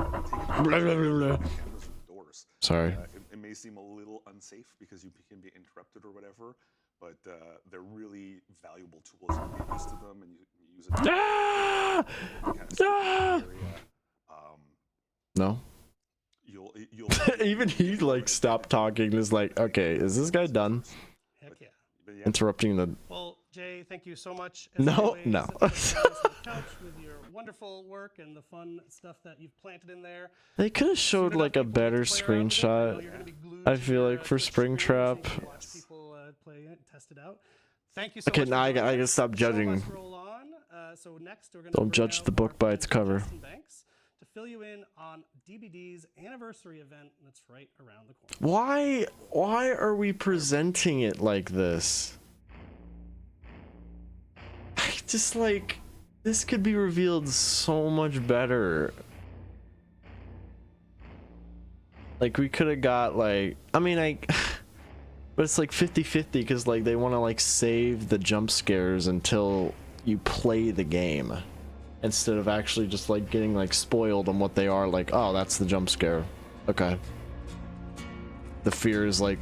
blah, blah, blah. cameras with doors. Sorry. It may seem a little unsafe because you can be interrupted or whatever, but they're really valuable tools. You get used to them and you use it to Ah! kind of sneak in Ah! the area. No. You'll Even he like stopped talking. And is like, okay, is this guy done? Heck yeah. But yeah, Interrupting the. Well, Jay, thank you so much. as No, always, no. for joining us on the couch with your wonderful work and the fun stuff that you've planted in there. They could have showed Soon like a enough, people better will play around with it. I know screenshot. you're gonna be glued I to feel your, like for Twitch stream so you Springtrap. can watch people play it, test it out. Thank you so Okay, much. now for I joining gotta us. stop The show judging. must roll on. So next we're gonna Don't bring judge out the book our by its friend cover. Justin Banks to fill you in on DBD's anniversary event that's right around the corner. Why are we presenting it like this? I just like this could be revealed so much better. Like we could have got like I mean but it's like 50-50 because like they want to like save the jump scares until you play the game instead of actually just like getting like spoiled on what they are. Like, oh, that's the jump scare. Okay. The fear is like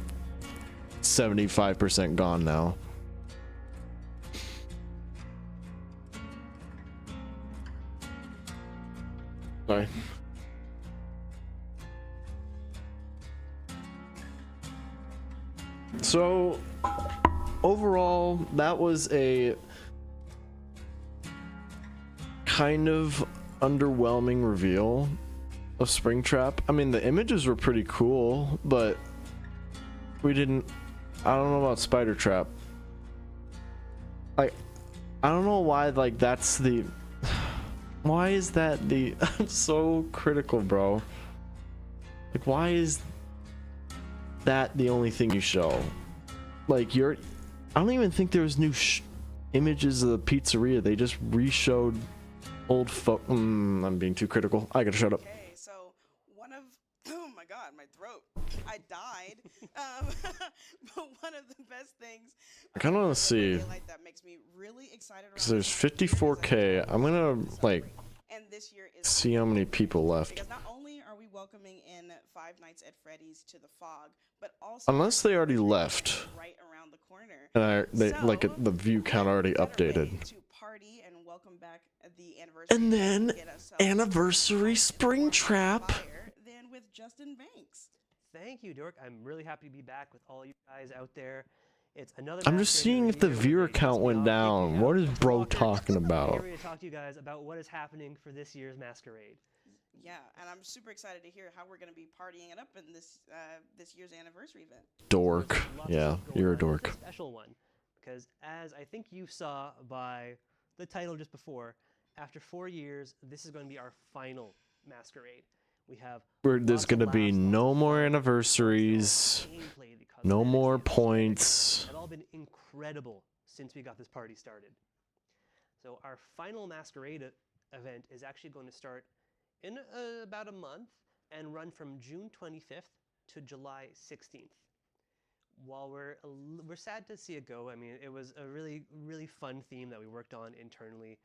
75% gone now. Sorry. So overall, that was a kind of underwhelming reveal of Springtrap. I mean, the images were pretty cool, but we didn't. I don't know about Spider Trap. Like, I don't know why. Like, that's the. Why is that the? I'm so critical, bro. Like, why is that the only thing you show? Like, I don't even think there was new images of the pizzeria. They just re-showed old I'm being too critical. I gotta shut up. Okay, so one of oh my god, my throat. I died. But one of the best things I kind of want to see that makes me really excited because there's 54K. I'm gonna like and this year is see how many people left. because not only are we welcoming in Five Nights at Freddy's to the Fog, but also Unless they already left, right around the corner. and they So, like the view count already what better way updated. to party and welcome back the anniversary And then get ourselves anniversary Springtrap. fire than with Justin Banks. Thank you, Dork. I'm really happy to be back with all you guys out there. It's another. I'm just seeing if the viewer count went down. What is bro talking about? Here to talk to you guys about what is happening for this year's masquerade. Yeah, and I'm super excited to hear how we're going to be partying it up in this this year's anniversary event. Dork. Yeah, you're a dork. It's a special one, because as I think you saw by the title just before, after 4 years, this is going to be our final masquerade. We have There's gonna be no more anniversaries, no more points. Have all been incredible since we got this party started. So our final masquerade event is actually going to start in about a month and run from June 25th to July 16th. While we're sad to see it go, I mean, it was a really fun theme that we worked on internally.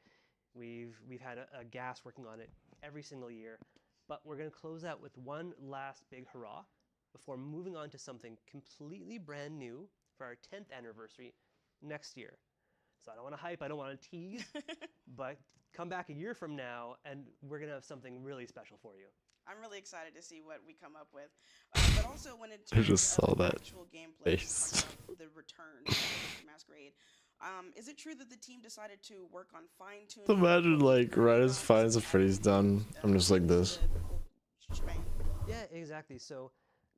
We've had a gas working on it every single year, but we're going to close out with one last big hurrah before moving on to something completely brand new for our 10th anniversary next year. So I don't want to hype, I don't want to tease, but come back a year from now and we're going to have something really special for you. I'm really excited to see what we come up with. But also when it I just saw that actual gameplay, face. the return of Masquerade. Is it true that the team decided to work on fine-tuning? Imagine like right as Five Nights at Freddy's done, I'm just like this. Yeah, exactly. So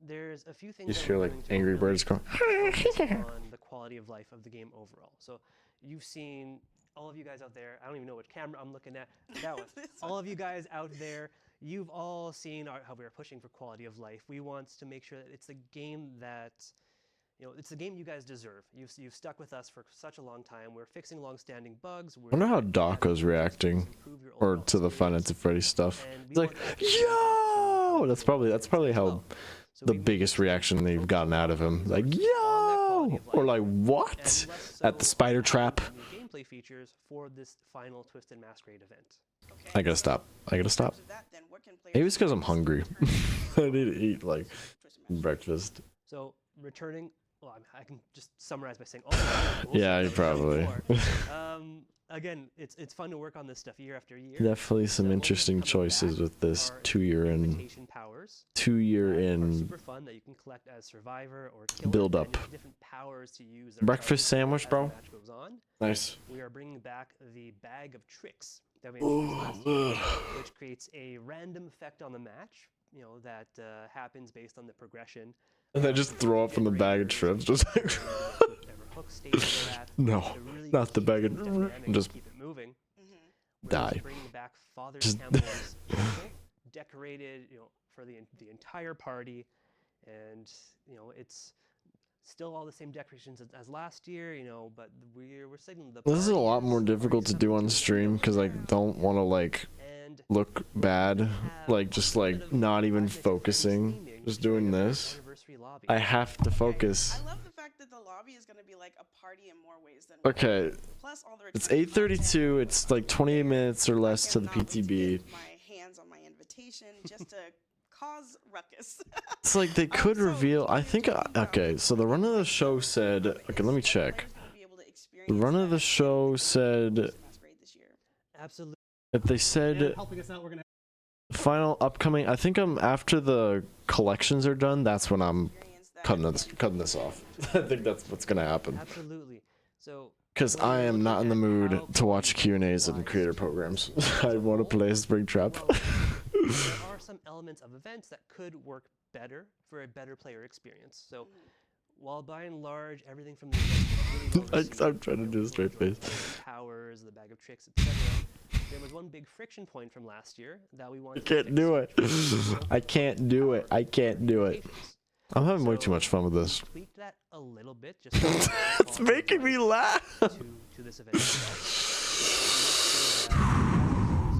there's a few things. You just that hear we're like doing to Angry really Birds going. focus on the quality of life of the game overall. So you've seen all of you guys out there. I don't even know which camera I'm looking at. That one. All of you guys out there. You've all seen how we are pushing for quality of life. We want to make sure that it's a game that, it's the game you guys deserve. You've stuck with us for such a long time. We're fixing long-standing bugs. I wonder how Daco's reacting, or to the Five Nights at Freddy's stuff. It's like, yo! That's probably how the biggest reaction they've gotten out of him. Like, yo! Or like, what? At the spider trap. Gameplay features for this final Twisted Masquerade event. I gotta stop. Maybe it's because I'm hungry. I need to eat like breakfast. So returning, well, I can just summarize by saying, Yeah, you probably. Again, it's fun to work on this stuff year after year. Definitely some interesting choices with this 2 year in. Powers. 2 year in. Super fun that you can collect as survivor or killer, build up. Different powers to use. Breakfast sandwich, bro. Nice. We are bringing back the bag of tricks that we introduced last year, which creates a random effect on the match. That happens based on the progression. And then just throw up from the bag of trips, just like. No, not the bag of. Just keep it moving. Die. Bringing back Father Campbell's decorated, for the entire party, and it's still all the same decorations as last year, but we're signaling the. This is a lot more difficult to do on stream because I don't want to like look bad, like just like not even focusing, just doing this. I have to focus. I love the fact that the lobby is going to be like a party in more ways than Okay. Plus all the It's 8:32. It's like 28 minutes or less to the PTB. My hands on my invitation just to cause ruckus. It's like they could reveal. I think. Okay, so the run of the show said. Okay, let me check. The run of the show said. Absolutely. If they said. Helping us out, we're gonna. Final upcoming. I think I'm after the collections are done. That's when I'm cutting this off. I think that's what's gonna happen. Absolutely. So. Because I am not in the mood to watch Q&As and creator programs. I want to play Springtrap. There are some elements of events that could work better for a better player experience. So, while by and large everything from the event I'm trying to do a straight face. Powers, the bag of tricks, etc. There was one big friction point from last year that we wanted. I can't do it. I can't do it. I can't do it. I'm having way too much fun with this. Tweaked that a little bit, just it's making me laugh. To this event.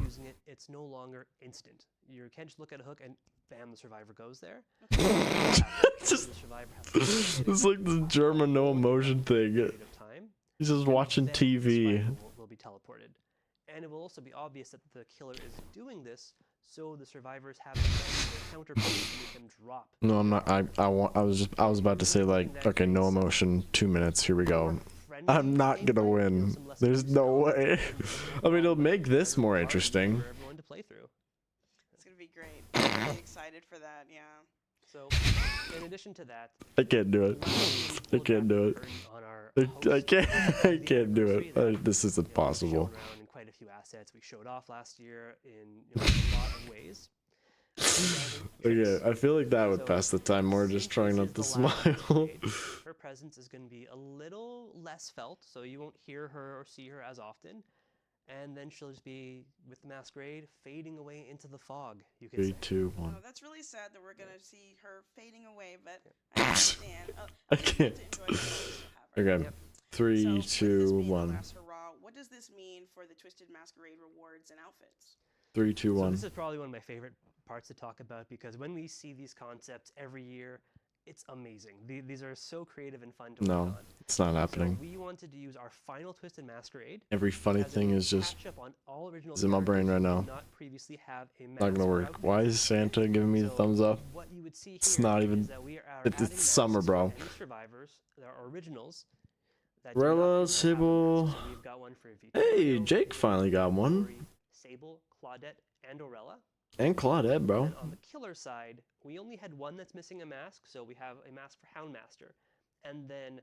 Using it, it's no longer instant. You can't just look at a hook and bam, the survivor goes there. It's like the German no emotion thing. He's just watching TV. Will be teleported, and it will also be obvious that the killer is doing this, so the survivors have a counterpoint to make them drop. No, I'm not. I was about to say like, okay, no emotion. 2 minutes. Here we go. I'm not gonna win. There's no way. I mean, it'll make this more interesting. For everyone to play through. It's gonna be great. I'm really excited for that. Yeah. So, in addition to that, I can't do it. I can't do it. on our I host can't. of I the can't do anniversary it. that, This is we've impossible. shown around in quite a few assets. We showed off last year in a lot of ways. Okay, I feel like that would So, pass the time more just since trying this not is to the last smile. masquerade, her presence is going to be a little less felt, so you won't hear her or see her as often. And then she'll just be with the masquerade, fading away into the fog, you could 3, say. 2, 1. Oh, that's really sad that we're gonna see her fading away, but I understand. I At least can't. we'll get to enjoy the moment we'll have her. Okay, Yep. 3, So, with this 2, being the 1. last hurrah, what does this mean for the Twisted Masquerade rewards and outfits? 3, 2, So 1. this is probably one of my favorite parts to talk about because when we see these concepts every year, it's amazing. These are so creative and fun to work No, on. it's not So happening. we wanted to use our final Twisted Masquerade Every funny as a thing is just catch up on all original is in my brain characters right who now. did not previously have a Not mask gonna or work. outfit. Why is Santa giving me the So thumbs up? what you would see It's here not is even- that we are it's adding summer, masks for bro. any survivors that are originals that do not Rella, previously have a Sable. mask. So we've got one for Hey, Vittorio, Jake finally got one. Rory, Sable, Claudette, and Orella. And Claudette, bro. And on the killer side, we only had one that's missing a mask, so we have a mask for Houndmaster. And then,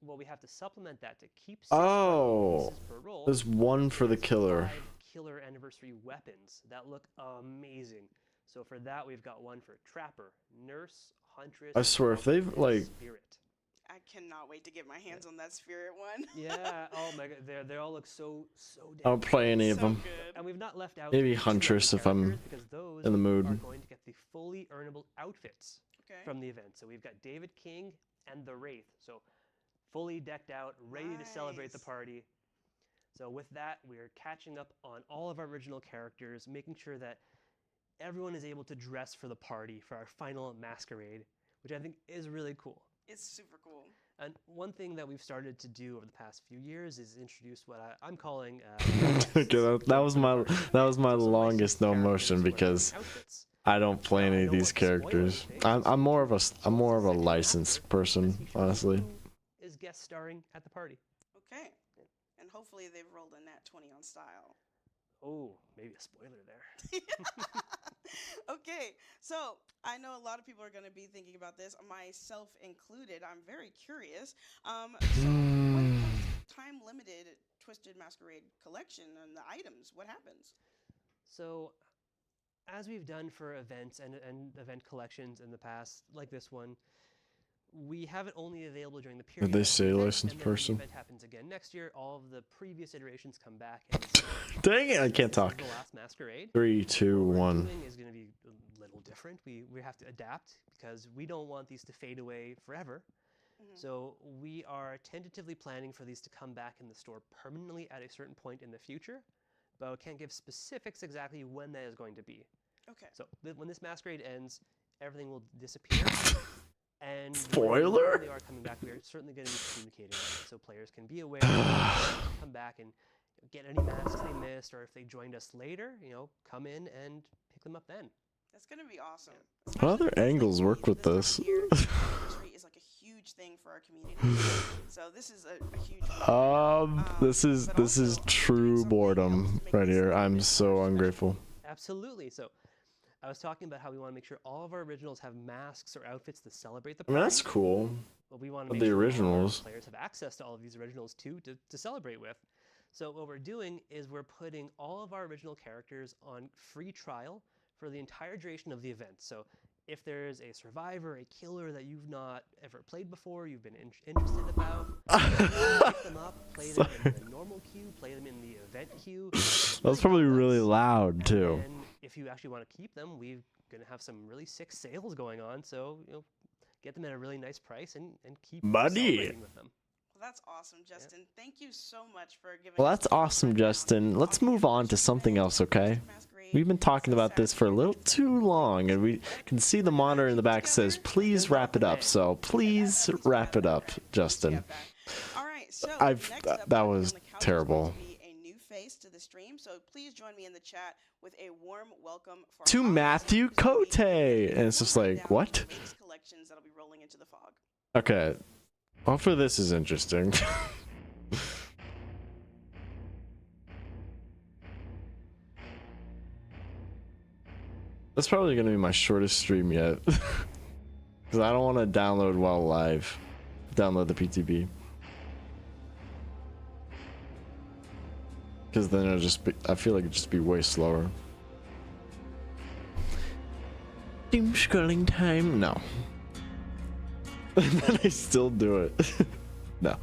well, we have to supplement that to keep 6 Oh, pieces per roll. there's one for the There's killer. 5 killer anniversary weapons that look amazing. So for that, we've got one for Trapper, Nurse, Huntress. I swear, if they've, and like- Spirit. I cannot wait to get my hands on that spirit one. Yeah. Oh my God. They all look so I damn don't play any of So them. good. And we've not left out Maybe two other Huntress if I'm characters because those in the are mood. going to get the fully earnable outfits Okay. from the event. So we've got David King and the Wraith. So fully decked out, ready to celebrate the Nice. party. So with that, we're catching up on all of our original characters, making sure that everyone is able to dress for the party for our final masquerade, which I think is really cool. It's super cool. And one thing that we've started to do over the past few years is introduce what I'm calling. Okay, that was my longest no motion because I don't play any of these characters. I'm more of a licensed person, honestly. Is guest starring at the party. Okay. And hopefully they've rolled a nat 20 on style. Oh, maybe a spoiler there. Okay, so I know a lot of people are going to be thinking about this, myself included. I'm very curious. So when it comes to time-limited Twisted Masquerade collection and the items, what happens? So, as we've done for events and event collections in the past, like this one, we have it only available during the period. they of the say event, licensed and then when person? the event happens again next year. All of the previous iterations come back. And Dang it, I can't this talk. is the last masquerade. 3, 2, What we're 1. doing is going to be a little different. We have to adapt because we don't want these to fade away forever. So we are tentatively planning for these to come back in the store permanently at a certain point in the future, but I can't give specifics exactly when that is going to be. Okay. So when this masquerade ends, everything will disappear. And Spoiler? when they are coming back, we are certainly going to be communicating on it so players can be aware, come back and get any masks they missed, or if they joined us later, come in and pick them up then. That's going to be awesome. What other Especially angles like work with this this? time of year, anniversary is like a huge thing for our community. So this is a huge win. This is true boredom right here. I'm so ungrateful. Absolutely. So I was talking about how we want to make sure all of our originals have masks or outfits to celebrate the I mean, party. that's cool. But we want to But make the sure all of our originals. players have access to all of these originals too to celebrate with. So what we're doing is we're putting all of our original characters on free trial for the entire duration of the event. So if there's a survivor, a killer that you've not ever played before, you've been interested about, pick them up, play them in the normal queue, play them in the event queue. That was probably really loud too. And if you actually want to keep them, we're going to have some really sick sales going on. So, get them at a really nice price and keep Buddy. celebrating with them. Well, that's awesome, Justin. Thank you so much for giving Well, us that's the awesome, rundown Justin. on Let's the move on to anniversary something event, else, okay? Twisted Masquerade. We've been talking So about this for a little too long, and we can see the monitor in the back says, please wrap it up. So please wrap it up, Justin. All right, so I've- next up that on was the couch is terrible. going to be a new face to the stream, so please join me in the chat with a warm welcome for To Holly, Matthew who's gonna be Cote. giving And it's just a like, rundown of what? the latest collections that'll be rolling into the fog. Okay. Hopefully this is interesting. That's probably going to be my shortest stream yet. Because I don't want to download while live. Download the PTB. Because then it'll just be, I feel like it'd just be way slower. Doom scrolling time? No. And then I still do it. No.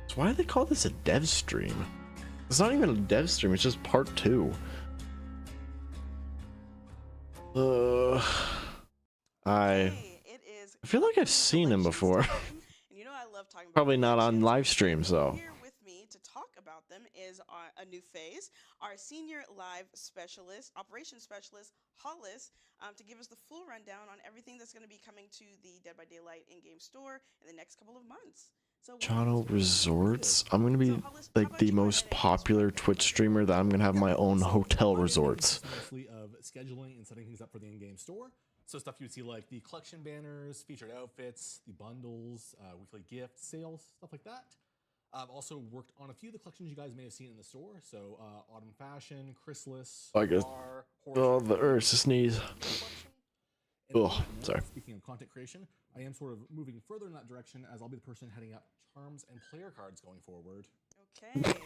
So why do they call this a dev stream? It's not even a dev stream, it's just part 2. I feel like I've seen him before. And you know I love talking about Probably not on collections. live stream, so. Here with me to talk about them is a new phase, our senior live specialist, operations specialist, Hollis, to give us the full rundown on everything that's going to be coming to the Dead by Daylight in-game store in the next couple of months. So Channel Resorts? I'm gonna be Hollis, how like about the you go most ahead and popular Twitch streamer that I'm gonna have my own hotel resorts. Mostly of scheduling and setting things up for the in-game store. So stuff you would see like the collection banners, featured outfits, the bundles, weekly gift sales, stuff like that. I've also worked on a few of the collections you guys may have seen in the store. So Autumn Fashion, Chrysalis, I guess. Bar, Oh, the urge to sneeze. And Ugh, sorry. Speaking of content creation, I am sort of moving further in that direction as I'll be the person heading up charms and player cards going forward. Okay.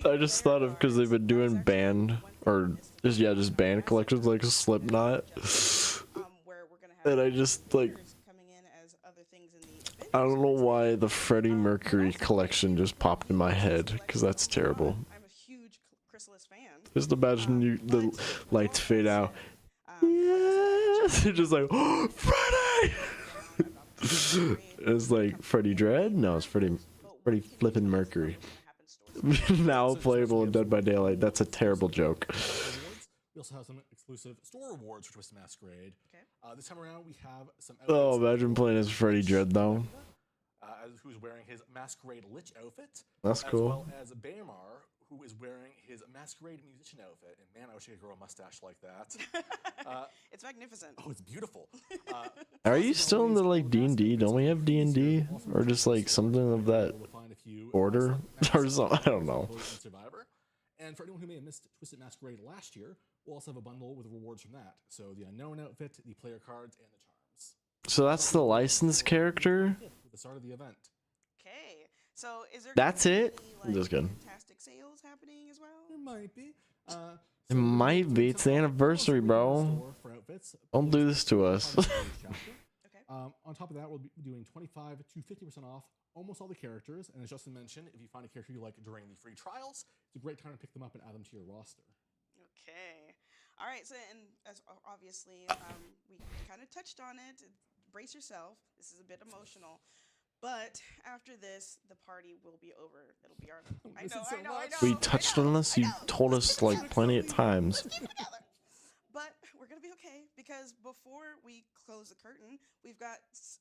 I just thought of because they've been doing band or just band collections like Slipknot, Where we're gonna have and I just like coming in as other things in the I don't know why the Freddie Mercury collection just popped in my head because that's terrible. I'm a huge Chrysalis fan. Just imagine the lights fade out. Yes, it's just like oh, Freddie. It's like Freddie Dread. No, it's Freddie flipping Mercury. Now playable in Dead by Daylight. That's a terrible joke. We also have some exclusive store rewards for Twisted Masquerade. Okay. This time around, we have some. Oh, imagine playing as Freddie Dread though. Who's wearing his Masquerade Lich outfit. That's as cool. well as Baymar, who is wearing his Masquerade musician outfit. And man, I wish I could grow a mustache like that. It's magnificent. Oh, it's beautiful. Are you still in the like D&D? Don't we have D&D or just like something of that order or something? I don't know. Survivor. And for anyone who may have missed Twisted Masquerade last year, we'll also have a bundle with rewards from that. So the Unknown outfit, the player cards, and the charms. So that's the licensed character? At the start of the event. Okay. So is there That's gonna it? be, Just kidding. fantastic sales happening as well? It might be. It might be. It's the anniversary, bro. Don't do this to us. Okay. On top of that, we'll be doing 25 to 50% off almost all the characters. And as Justin mentioned, if you find a character you like during the free trials, it's a great time to pick them up and add them to your roster. Okay. All right. So, and as obviously, we kind of touched on it. Brace yourself. This is a bit emotional. But after this, the party will be over. It'll be our. I know. We touched on this. You told us like plenty of times. Let's keep it together. But we're gonna be okay because before we close the curtain, we've got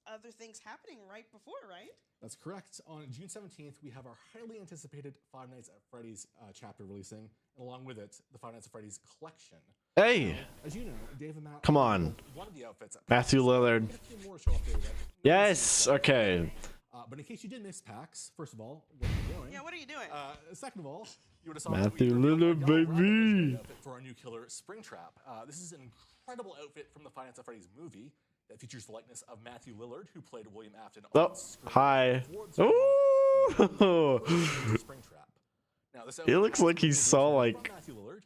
other things happening right before, right? That's correct. On June 17th, we have our highly anticipated Five Nights at Freddy's chapter releasing, and along with it, the Five Nights at Freddy's collection. Hey, As you know, Dave and Matt. come on. One of the outfits. Matthew Lillard. More show up there that- Yes. Okay. But in case you did miss PAX, first of all, what are you doing? Yeah. What are you doing? Second of all, you would have saw Matthew that we Lillard, got a baby. outfit for our new killer Springtrap. This is an incredible outfit from the Five Nights at Freddy's movie that features the likeness of Matthew Lillard, who played William Afton. Oh, hi. Ooh. Springtrap. Now, this It looks like he saw like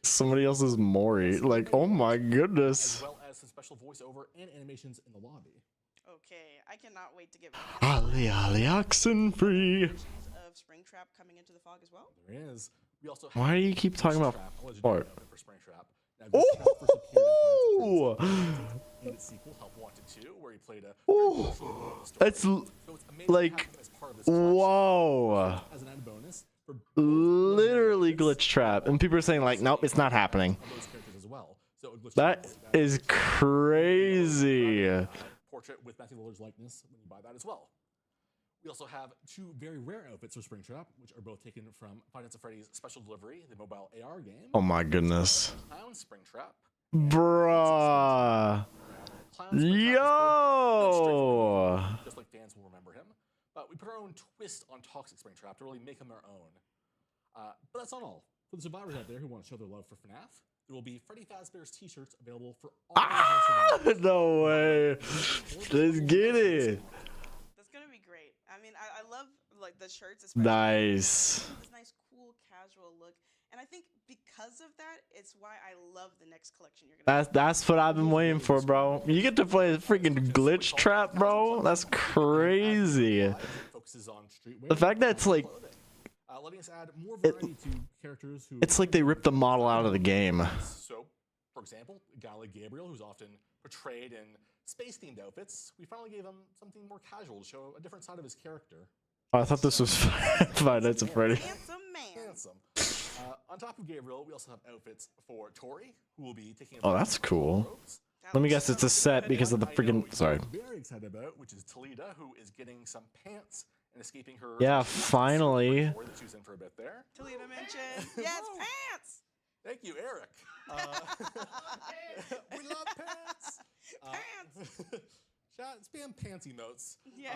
somebody else's Maury. Like, oh my goodness. as well as some special voiceover and animations in the lobby. Okay. I cannot wait to get. Ollie, oxen free. Of Springtrap coming into the fog as well. There is. We also Why do you keep talking about fart? for Springtrap. Now, this trap first appeared Oh, in Five Nights at Freddy's and its sequel, Help Wanted 2, where he played a. that's So it's amazing to like, have him as part of this collection. whoa. As an added bonus for Literally glitch trap, and people are saying like, nope, it's not happening. those characters as well. So a glitch That trap is crazy. portrait with Matthew Lillard's likeness when you buy that as well. We also have two very rare outfits for Springtrap, which are both taken from Five Nights at Freddy's Special Delivery, the mobile AR game. Oh my goodness, Clown Springtrap. bruh. Clown Springtrap Yo. just like fans will remember him. But we put our own twist on Toxic Springtrap to really make him our own. But that's not all. For the survivors out there who want to show their love for FNAF, there will be Freddy Fazbear's t-shirts available for all survivors. No way. Let's get it. That's gonna be great. I mean, I love like the shirts, especially. Nice. This nice, cool, casual look, and I think because of that, it's why I love the next collection you're gonna. That's what I've been waiting for, bro. You get to play a freaking glitch trap, bro. That's crazy. The fact that it's like, letting us add more variety to characters who. it's like they ripped the model out of the game. So, for example, a guy like Gabriel, who's often portrayed in space-themed outfits, we finally gave him something more casual to show a different side of his character. Oh, I thought this was Five Nights at Freddy. Handsome man. Handsome. On top of Gabriel, we also have outfits for Tori, who will be taking. Oh, that's cool. robes. Let me guess, it's a set because of the I know freaking. what Sorry. you're very excited about, which is Talita, who is getting some pants and escaping her. Yeah, finally. That she was in for a bit there. Talita mentioned, yes, pants. Thank you, Eric. We love pants. Pants. Chat, spam pants emotes. Yeah.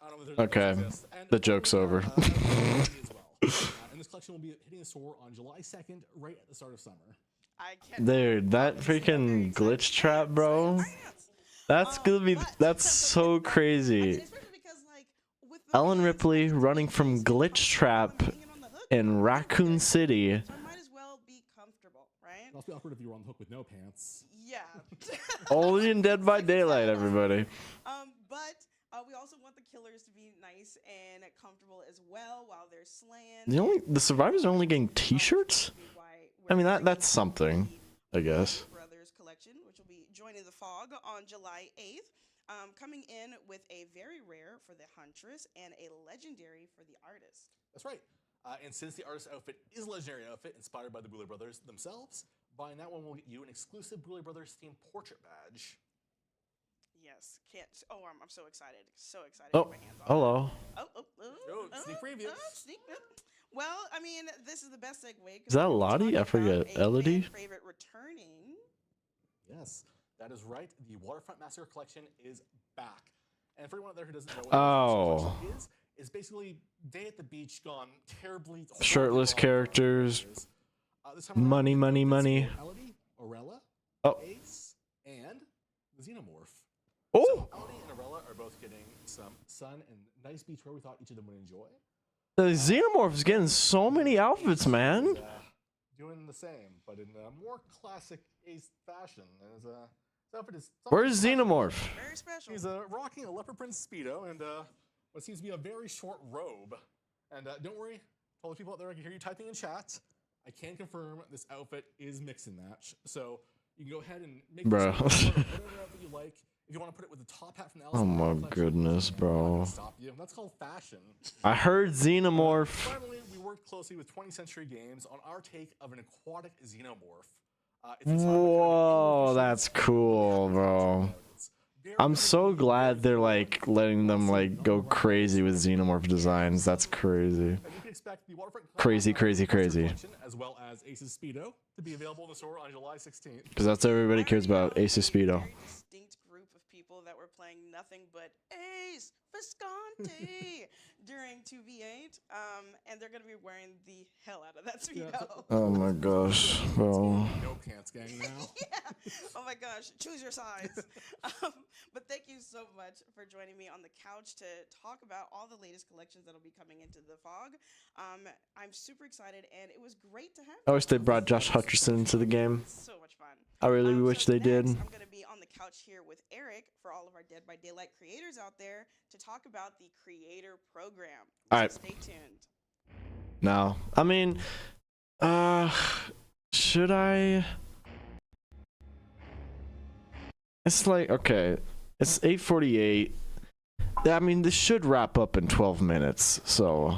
I don't know if Okay, and the joke's over. as well. And this collection will be hitting the store on July 2nd, right at the start of summer. I can't. Dude, that freaking glitch trap, bro. Pants. That's gonna be. That's so I mean, crazy. especially because, like, with the Ellen pants, Ripley it's running like from so Glitch comfortable, Trap I'm hanging on the hook. in Raccoon City. So I might as well be comfortable, right? It'd also be awkward if you were on the hook with no pants. Yeah. Only in Dead by Daylight, everybody. But we also want the killers to be nice and comfortable as well while they're slaying. The survivors are only getting T-shirts. I mean, that's something, I guess. Brothers collection, which will be joining the fog on July 8th. Coming in with a very rare for the Huntress and a legendary for the artist. That's right. And since the artist's outfit is a legendary outfit inspired by the Boulay Brothers themselves, buying that one will get you an exclusive Boulay Brothers themed portrait badge. Yes, can't. Oh, I'm so excited. So excited. Oh, to get my hands on hello. Sneak preview. Sneak preview. Well, I mean, this is the best segue. Is that Lottie? I forget. Elodie? Favorite returning. Yes, that is right. The Waterfront Massacre Collection is back. And for anyone out there who doesn't know what Oh. the collection is basically Day at the Beach gone terribly. Shirtless horribly wrong. characters. This time around, Money, we money, have money. Elodie, Aurella, Oh. Ace, and the Xenomorph. Oh. So Elodie and Aurella are both getting some sun and nice beach wear we thought each of them would enjoy. The Xenomorph is getting so many outfits, man. And, doing the same, but in a more classic Ace fashion. And his outfit is Where's Xenomorph? Very special. He's rocking a leopard print speedo and what seems to be a very short robe. And don't worry, all the people out there, I can hear you typing in chat. I can confirm this outfit is mix and match, so you can go ahead and make Bro. this whatever outfit you like. If you want to put it with the top hat from the Alice Oh in my Wonderland collection, goodness, I'm not gonna bro. Stop you. That's called fashion. I heard Xenomorph. Finally, we worked closely with 20th Century Games on our take of an aquatic xenomorph. It's inside of a kind of Whoa, anglerfish that's and cool, bro. it's very, I'm very so cool, glad very they're cool. like letting them like go crazy with Xenomorph designs. That's crazy. And you can expect the Waterfront Crazy, crazy, crazy. collection, as well as Ace's Speedo, to be available in the store on July 16th. Because that's what everybody cares about. Ace of Speedo. Very distinct group of people that were playing nothing but Ace Visconti during 2v8, and they're gonna be wearing the hell out of that speedo. Oh my gosh, bro. No pants gang now. Yeah. Oh my gosh. Choose your size. But thank you so much for joining me on the couch to talk about all the latest collections that'll be coming into the fog. I'm super excited, and it was great to have I you. wish they brought Josh Hutcherson into the game. So much fun. I really wish they next, did. I'm going to be on the couch here with Eric for all of our Dead by Daylight creators out there to talk about the creator program. All right. So stay tuned. No, I mean, should I? It's like, okay, it's 8:48. I mean, this should wrap up in 12 minutes, so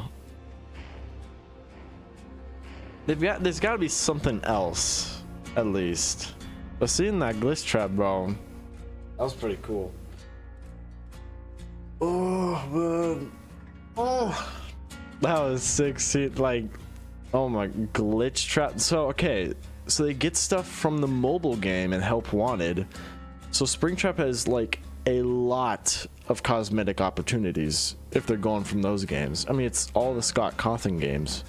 there's got to be something else at least. But seeing that glitch trap, bro, that was pretty cool. Oh man, oh, that was sick. See, like, oh my, glitch trap. So okay, so they get stuff from the mobile game and Help Wanted. So Springtrap has like a lot of cosmetic opportunities if they're going from those games. I mean, it's all the Scott Cawthon games.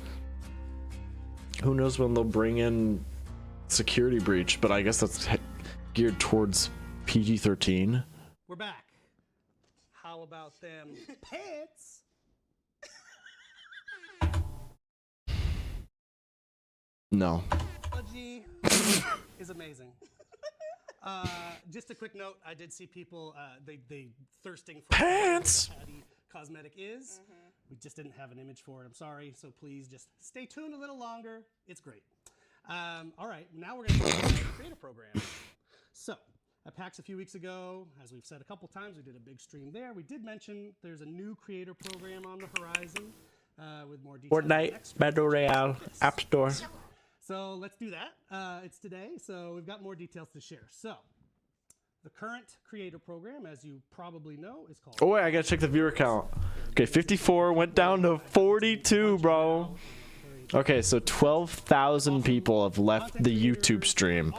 Who knows when they'll bring in Security Breach, but I guess that's geared towards PG-13. We're back. How about them pants? No. Technology is amazing. Just a quick note, I did see people, they thirsting for Pants! what Patty Cosmetic is. We just didn't have an image for it, I'm sorry. So please just stay tuned a little longer. It's great. All right, now we're gonna talk about the creator program. So, at PAX a few weeks ago, as we've said a couple times, we did a big stream there. We did mention there's a new creator program on the horizon with more details. Fortnite, Battle Royale, App Store. So let's do that. It's today, so we've got more details to share. So, the current creator program, as you probably know, is called... Oh wait, I gotta check the viewer count. Okay, 54 went down to 42, bro. Okay, so 12,000 people have left the YouTube stream.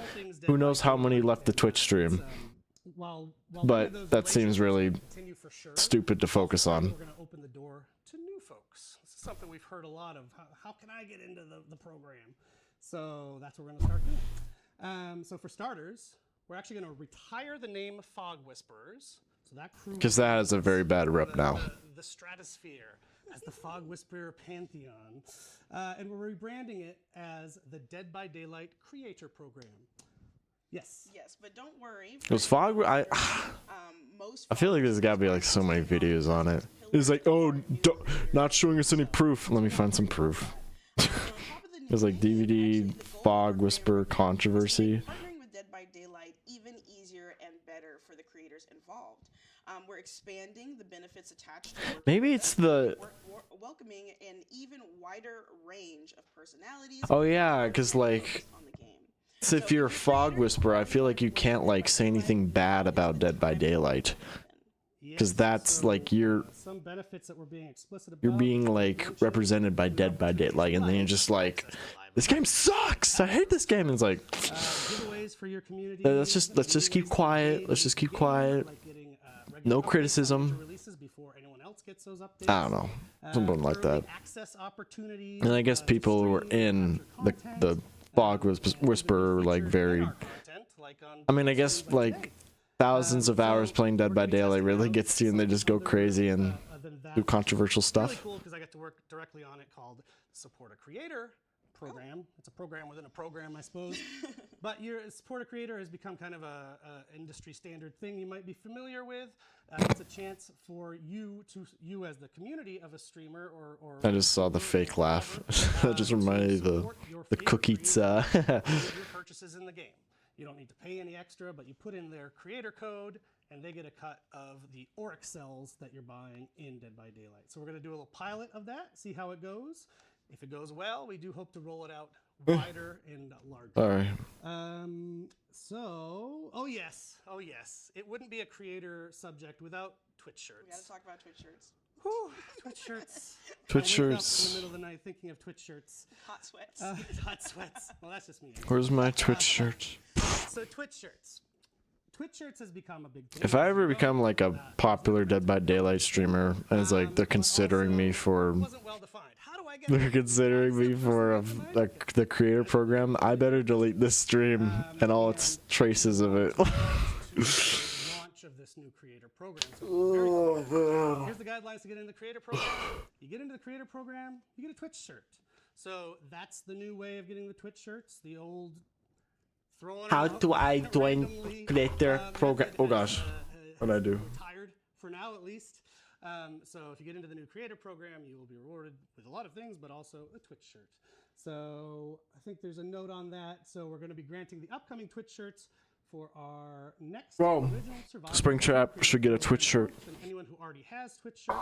Who knows how many left the Twitch stream? But that seems really stupid to focus on. We're going to open the door to new folks. This is something we've heard a lot of. How can I get into the program? So that's what we're going to start doing. So for starters, we're actually going to retire the name Fog Whisperers. So that crew, Because that has a very bad rep now. the stratosphere as the Fog Whisperer Pantheon. And we're rebranding it as the Dead by Daylight Creator Program. Yes. Yes, but don't worry. Was Fog... I feel like there's gotta be like so many videos on it. It's like, oh, not showing us any proof. Let me find some proof. There's like DVD Fog Whisper controversy. Partnering with Dead by Daylight even easier and better for the creators involved. We're expanding the benefits attached to Maybe it's the... welcoming an even wider range of personalities. Oh yeah, because like... on the game. So if you're a Fog Whisperer, I feel like you can't like say anything bad about Dead by Daylight. Because that's like some benefits that we're being explicit about. you're being like represented by Dead by Daylight, and then you're just like, this game sucks. I hate this game. And it's like, giveaways for your community. let's just keep quiet. Let's just keep quiet. No criticism. Releases before anyone else gets those updates. I don't know, something like that. Access opportunities. And I guess people who were in the Fog Whisperer like very. I mean, I guess like thousands of hours playing Dead by Daylight really gets to you, and they just go crazy and do controversial stuff. Really cool because I get to work directly on it, called Support a Creator program. It's a program within a program, I suppose. But your Support a Creator has become kind of a industry standard thing you might be familiar with. It's a chance for you as the community of a streamer or I just saw the fake laugh. That just reminded me of the cookies. Your purchases in the game. You don't need to pay any extra, but you put in their creator code, and they get a cut of the Oryx cells that you're buying in Dead by Daylight. So we're going to do a little pilot of that, see how it goes. If it goes well, we do hope to roll it out wider and larger. All right. Oh yes, it wouldn't be a creator subject without Twitch shirts. We gotta talk about Twitch shirts. Whew, Twitch shirts. Twitch I wake up in shirts. the middle of the night thinking of Twitch shirts. Hot sweats. Hot sweats. Well, that's just me. Where's my Twitch shirt? So Twitch shirts. Twitch shirts has become a big thing. If I ever become like a popular Dead by Daylight streamer, and it's like they're considering me for, Wasn't well defined. How do I get they're considering me for the creator program, I better delete this stream and all its traces of it. launch of this new creator program? So very cool. Here's the guidelines to get into the creator program. You get into the creator program, you get a Twitch shirt. So that's the new way of getting the Twitch shirts. The old throwing. How out do I join randomly, creator program? method Oh has, gosh, what did I do? Retired for now, at least. So if you get into the new creator program, you will be rewarded with a lot of things, but also a Twitch shirt. So I think there's a note on that. So we're going to be granting the upcoming Twitch shirts for our next Bro, original Survivor Springtrap should get a Twitch shirt. and anyone who already has Twitch shirts,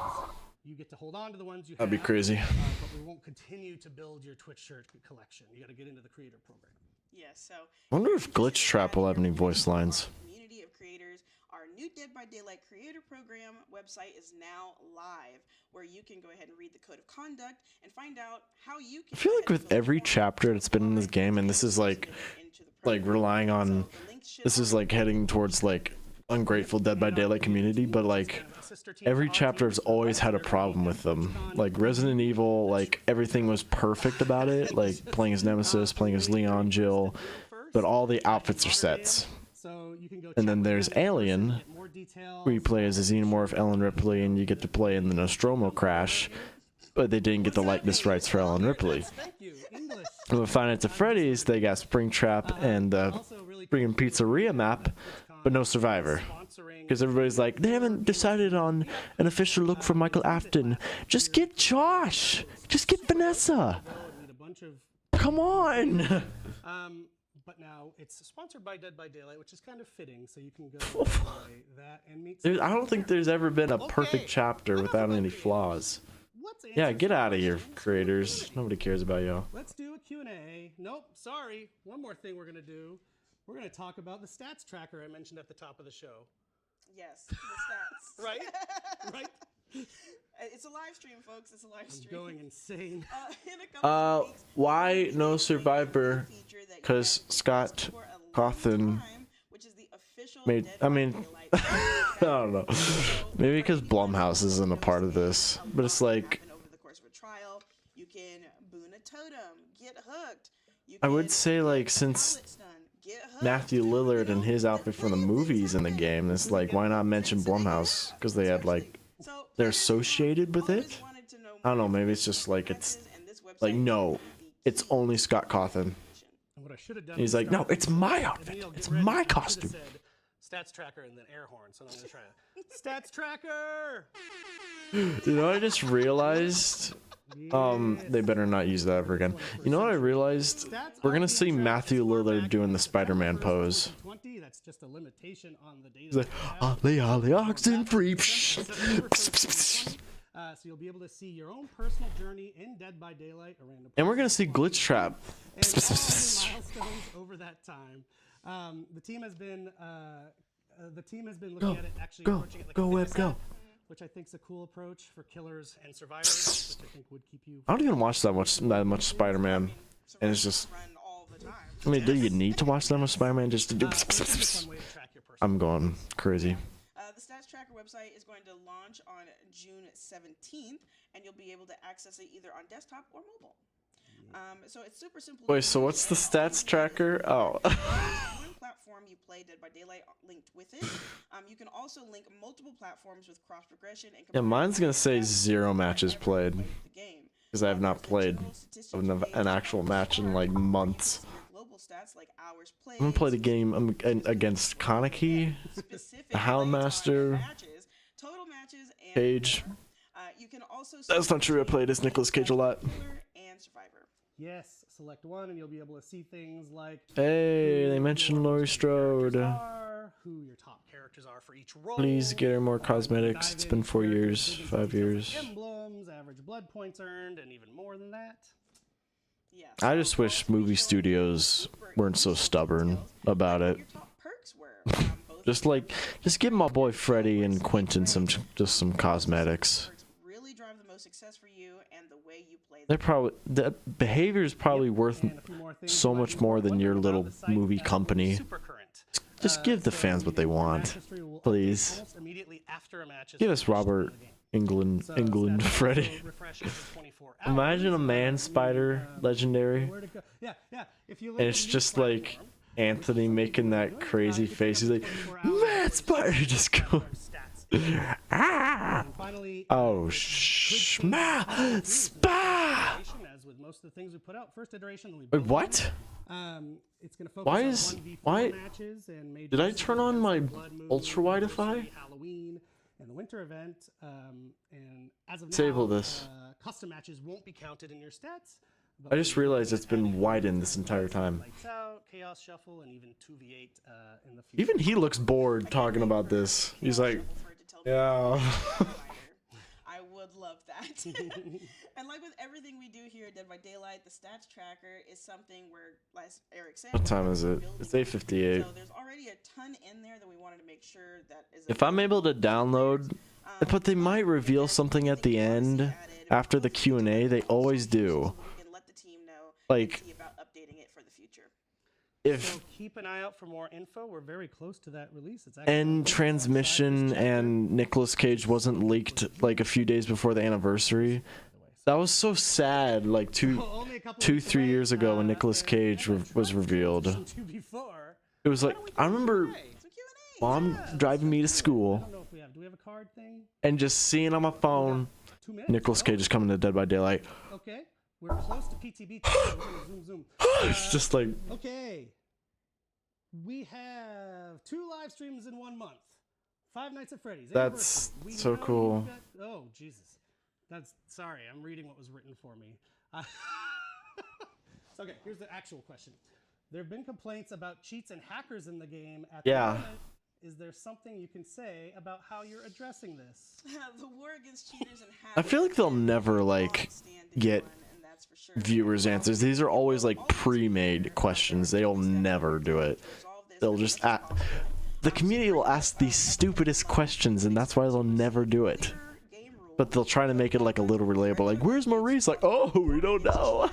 you get to hold on to the ones you That'd have. be crazy. But we won't continue to build your Twitch shirt collection. You got to get into the creator program. Yes, so I wonder if Glitch Trap will have any voice lines. community of creators. Our new Dead by Daylight creator program website is now live, where you can go ahead and read the code of conduct and find out how you can. I feel like with every chapter that's been in this game, and this is like relying on, this is like heading towards like ungrateful Dead by Daylight community, but like every chapter has always had a problem with them. Like Resident Evil, like everything was perfect about it, like playing as Nemesis, playing as Leon, Jill, but all the outfits are sets. And then there's Alien, where you play as a xenomorph Ellen Ripley and you get to play in the Nostromo crash, but they didn't get the likeness rights for Ellen Ripley. And with Five Nights at Freddy's, they got Springtrap and the freaking Pizzeria map, but no Survivor. Because everybody's like, they haven't decided on an official look for Michael Afton. Just get Josh! Just get Vanessa! Come on! But now it's sponsored by Dead by Daylight, which is kind of fitting, so you can go enjoy that and meet. I don't think there's ever been a perfect chapter without any flaws. Yeah, get out of here, creators. Nobody cares about y'all. Let's do a Q&A. Nope, sorry. One more thing we're going to do. We're going to talk about the stats tracker I mentioned at the top of the show. Yes, the stats. Right? Right? It's a live stream, folks. It's a live stream. I'm going insane. In a couple of weeks, Why no Survivor? Because Scott Cawthon made, I mean, I don't know. Maybe because Blumhouse isn't a part of this, but it's like, over the course of a trial, you can boon a totem, get hooked. I would say like since Matthew Lillard and his outfit from the movies in the game, it's like, why not mention Blumhouse? Because they had like, they're associated with it. I don't know, maybe it's just like, it's like, no, it's only Scott Cawthon. What I should have done. He's like, no, it's my outfit. It's my costume. Stats tracker and then air horn. So I'm gonna try it. Stats tracker. You know what I just realized? They better not use that ever again. You know what I realized? We're gonna see Matthew Lillard doing the Spider-Man pose. That's just a limitation on the data. He's like, ollie, oxen free. So you'll be able to see your own personal journey in Dead by Daylight. And we're gonna see Glitch Trap. And all the milestones over that time. The team has been looking at it actually approaching it like a fitness app, which I think is a cool approach for killers and survivors, which I think would keep you. I don't even watch that much Spider-Man, and it's just. I mean, do you need to watch that much Spider-Man just to do? I'm going crazy. The Stats Tracker website is going to launch on June 17th, and you'll be able to access it either on desktop or mobile. So it's super simple. Wait, so what's the Stats Tracker? Oh. One platform you play Dead by Daylight linked with it. You can also link multiple platforms with cross progression and. Yeah, mine's gonna say 0 matches played because I have not played an actual match in like months. I'm gonna play the game against Kaneki, the Houndmaster, Cage. That's not true. I played as Nicolas Cage a lot. Yes, select one, and you'll be able to see things like. Hey, they mentioned Laurie Strode. Who your top characters are for each role. Please get her more cosmetics. It's been 4 years, 5 years. Emblems, average blood points earned, and even more than that. Yeah. I just wish movie studios weren't so stubborn about it. Just give my boy Freddy and Quentin just some cosmetics. Really drive the most success for you and the way you play. That behavior is probably worth so much more than your little movie company. Just give the fans what they want, please. Give us Robert England Freddy. Imagine a man spider legendary. And it's just like Anthony making that crazy face. He's like, man spider, just go. Ah! Oh, shma! Spa! Wait, what? It's gonna focus why did I turn on my ultra widify? Halloween and the winter event, and as of now, Disable this. Custom matches won't be counted in your stats. I just realized it's been widened this entire time. Lights Out, Chaos Shuffle, and even 2v8 in the future. Even he looks bored talking about this. He's like, yeah. I would love that. And like with everything we do here at Dead by Daylight, the stats tracker is something where, as Eric said, What time is it? It's 8:58. So there's already a ton in there that we wanted to make sure that is. If I'm able to download, but they might reveal something at the end after the Q&A. They always do. Let the team know like about updating it for the future. if So keep an eye out for more info. We're very close to that release. It's actually End Transmission and Nicolas Cage wasn't leaked like a few days before the anniversary. That was so sad. Like two, 3 years ago when Nicolas Cage was revealed. It was like I remember mom driving me to I school don't know if we have. Do we have a card thing? and just seeing on my phone 2 minutes. Nicolas Cage is coming to Dead by Daylight. Okay, we're close to PTB. We're gonna zoom. It's just like Okay, we have 2 live streams in 1 month. 5 Nights at Freddy's. That's anniversary. We so know cool. you got- oh Jesus, that's sorry. I'm reading what was written for me. So, okay, here's the actual question. There have been complaints about cheats and hackers in the game. At the Yeah. moment. Is there something you can say about how you're addressing this? The war against cheaters and hackers. I feel like they'll never like get viewers' answers. These are always like pre-made questions. They'll never do it. They'll just the community will ask the stupidest questions, and that's why they'll never do it. But they'll try to make it like a little relatable. Like, where's Maurice? Like, oh, we don't know.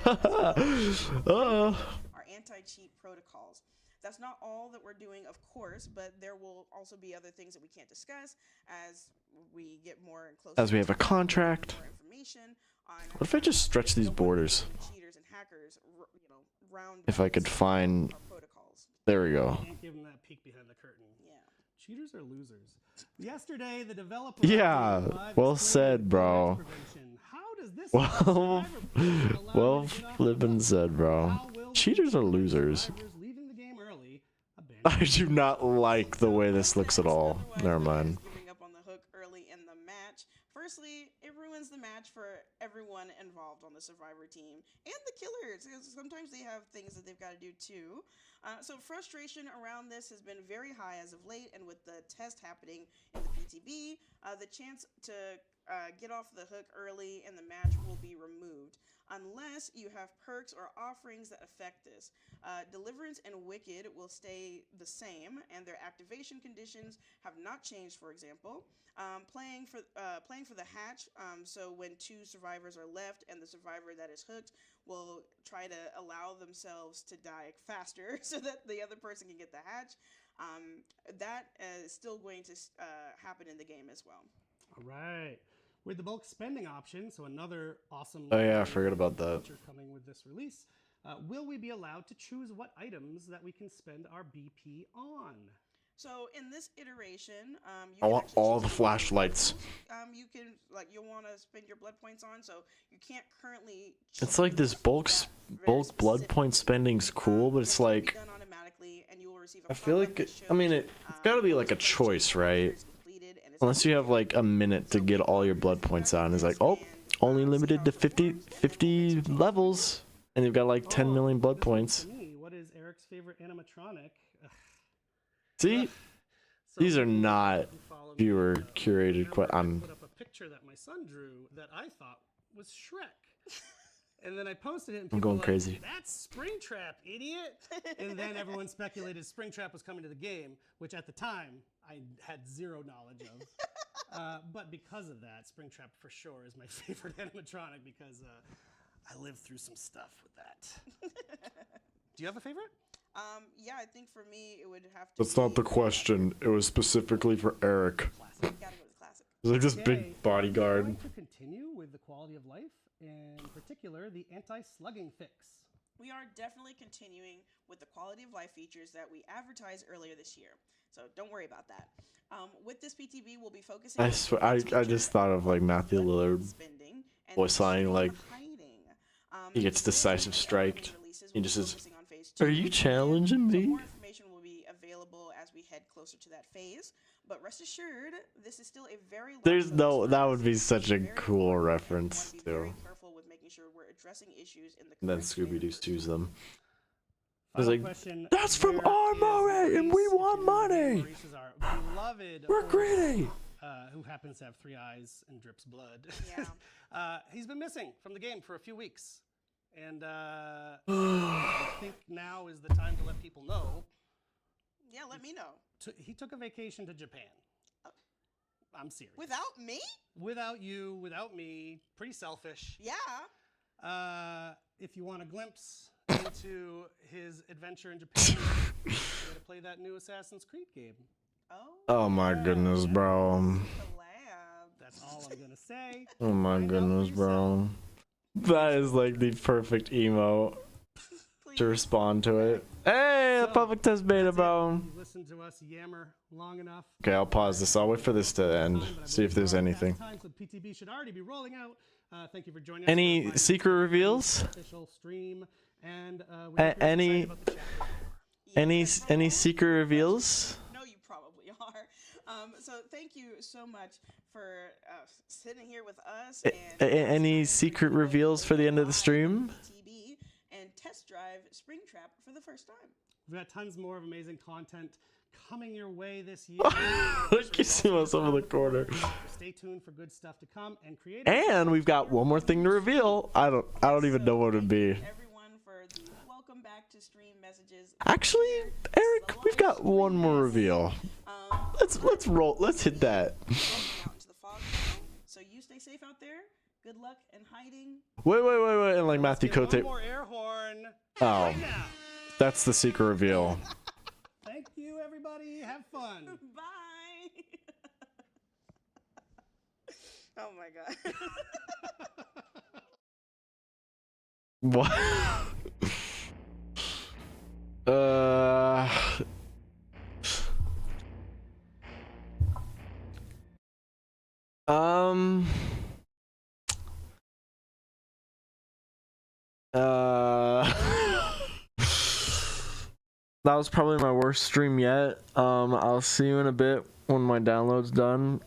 Our anti-cheat protocols. That's not all that we're doing, of course, but there will also be other things that we can't discuss as we get more and closer. As we have a contract. More information on What if I just stretch these borders? cheaters and hackers, round If I could find. our protocols. There we go. Can't give them that peek behind the curtain. Yeah. Cheaters are losers. Yesterday, the developer. Yeah, updated live well display said, bro. prevention. How does this Well, survivor protection allow well you to get off flippin' the said, hook? bro. How will Cheaters are prevent losers. survivors leaving the game early, I do not like the way this looks at all. Never mind. Giving up on the hook early in the match. Firstly, it ruins the match for everyone involved on the Survivor team and the killers, because sometimes they have things that they've got to do too. So frustration around this has been very high as of late, and with the test happening in the PTB, the chance to get off the hook early in the match will be removed, unless you have perks or offerings that affect this. Deliverance and Wicked will stay the same, and their activation conditions have not changed, for example. Playing for the hatch, so when 2 survivors are left and the survivor that is hooked will try to allow themselves to die faster so that the other person can get the hatch. That is still going to happen in the game as well. All right. With the bulk spending option, so another awesome. Oh yeah, I forgot about that. Feature coming with this release. Will we be allowed to choose what items that we can spend our BP on? So in this iteration, you I can want actually all choose the flashlights. you can you'll want to spend your blood points on, so you can't currently. It's like this bulk blood point spending's cool, but it's like Done automatically, and you will receive a I feel pop-up like that I mean shows, it's got to be like a choice, right? completed and it's Unless you have like a minute to get all your blood points out, and it's like, oh, only limited to 50 levels, and you've got like 10 million blood points. To me, what is Eric's favorite animatronic? See, So these are people not who follow me, viewer curated. I I'm put up a picture that my son drew that I thought was Shrek. And then I posted it, and I'm people going were like, crazy. That's Springtrap, idiot! And then everyone speculated Springtrap was coming to the game, which at the time I had zero knowledge of. But because of that, Springtrap for sure is my favorite animatronic because I lived through some stuff with that. Do you have a favorite? Yeah, I think for me it would have to. That's not the be, question. It was specifically for Eric. Gotta go with classic. It's like this Okay, big bodyguard. We're going to continue with the quality of life, in particular the anti-slugging fix. We are definitely continuing with the quality of life features that we advertised earlier this year. So don't worry about that. With this PTB, we'll be focusing. I on swear, I just thought of like Matthew Lillard spending and voice line, like hiding. he gets decisive striked. He just says, focusing on phase "Are 2, you challenging so me?" more information will be available as we head closer to that phase. But rest assured, this is still a very large There's focus no, for that us. would be such a Very cool important, and we reference wanna be very too. careful with making sure we're addressing issues in the And then correct Scooby Doo manner. sues them. Final like, question, "That's from where our is money, and we Maurice?" want If you know who money. Maurice is our beloved We're horse, greedy. who happens to have 3 eyes and drips blood. Yeah. He's been missing from the game for a few weeks. And I think now is the time to let people know. Yeah, let me know. He took a vacation to Japan. I'm serious. Without me? Without you, without me, pretty selfish. Yeah. If you want a glimpse into his adventure in Japan. We're gonna play that new Assassin's Creed game. Oh my goodness, bro. Collab. That's all I'm gonna say. Oh my Find out for goodness, bro. That is like the perfect emo to respond to it. Hey, the So, public test beta, That's it. bro. You listened to us yammer long enough. Okay, I'll pause this. I'll wait for this to end. See if there's anything. Time, so PTB should already be rolling out. Thank you for joining us. Any secret reveals? Official stream and Any secret reveals? No, you probably are. So thank you so much for sitting here with us. And Any secret reveals for the end of the stream? PTB and test drive Springtrap for the first time. We've got tons more of amazing content coming your way this year. Look, you see myself in the corner. Stay tuned for good stuff to come and create. And we've got one more thing to reveal. I don't even know what it'd be. Everyone for the welcome back to stream messages. Actually, Eric, we've got one more reveal. Let's roll. Let's hit that. Out into the fog now. So you stay safe out there. Good luck and hiding. Wait. And like Matthew One Cote. more air horn. Oh, Right now. that's the secret reveal. Thank you, everybody. Have fun. Bye. Oh my god. What? That was probably my worst stream yet. I'll see you in a bit when my download's done.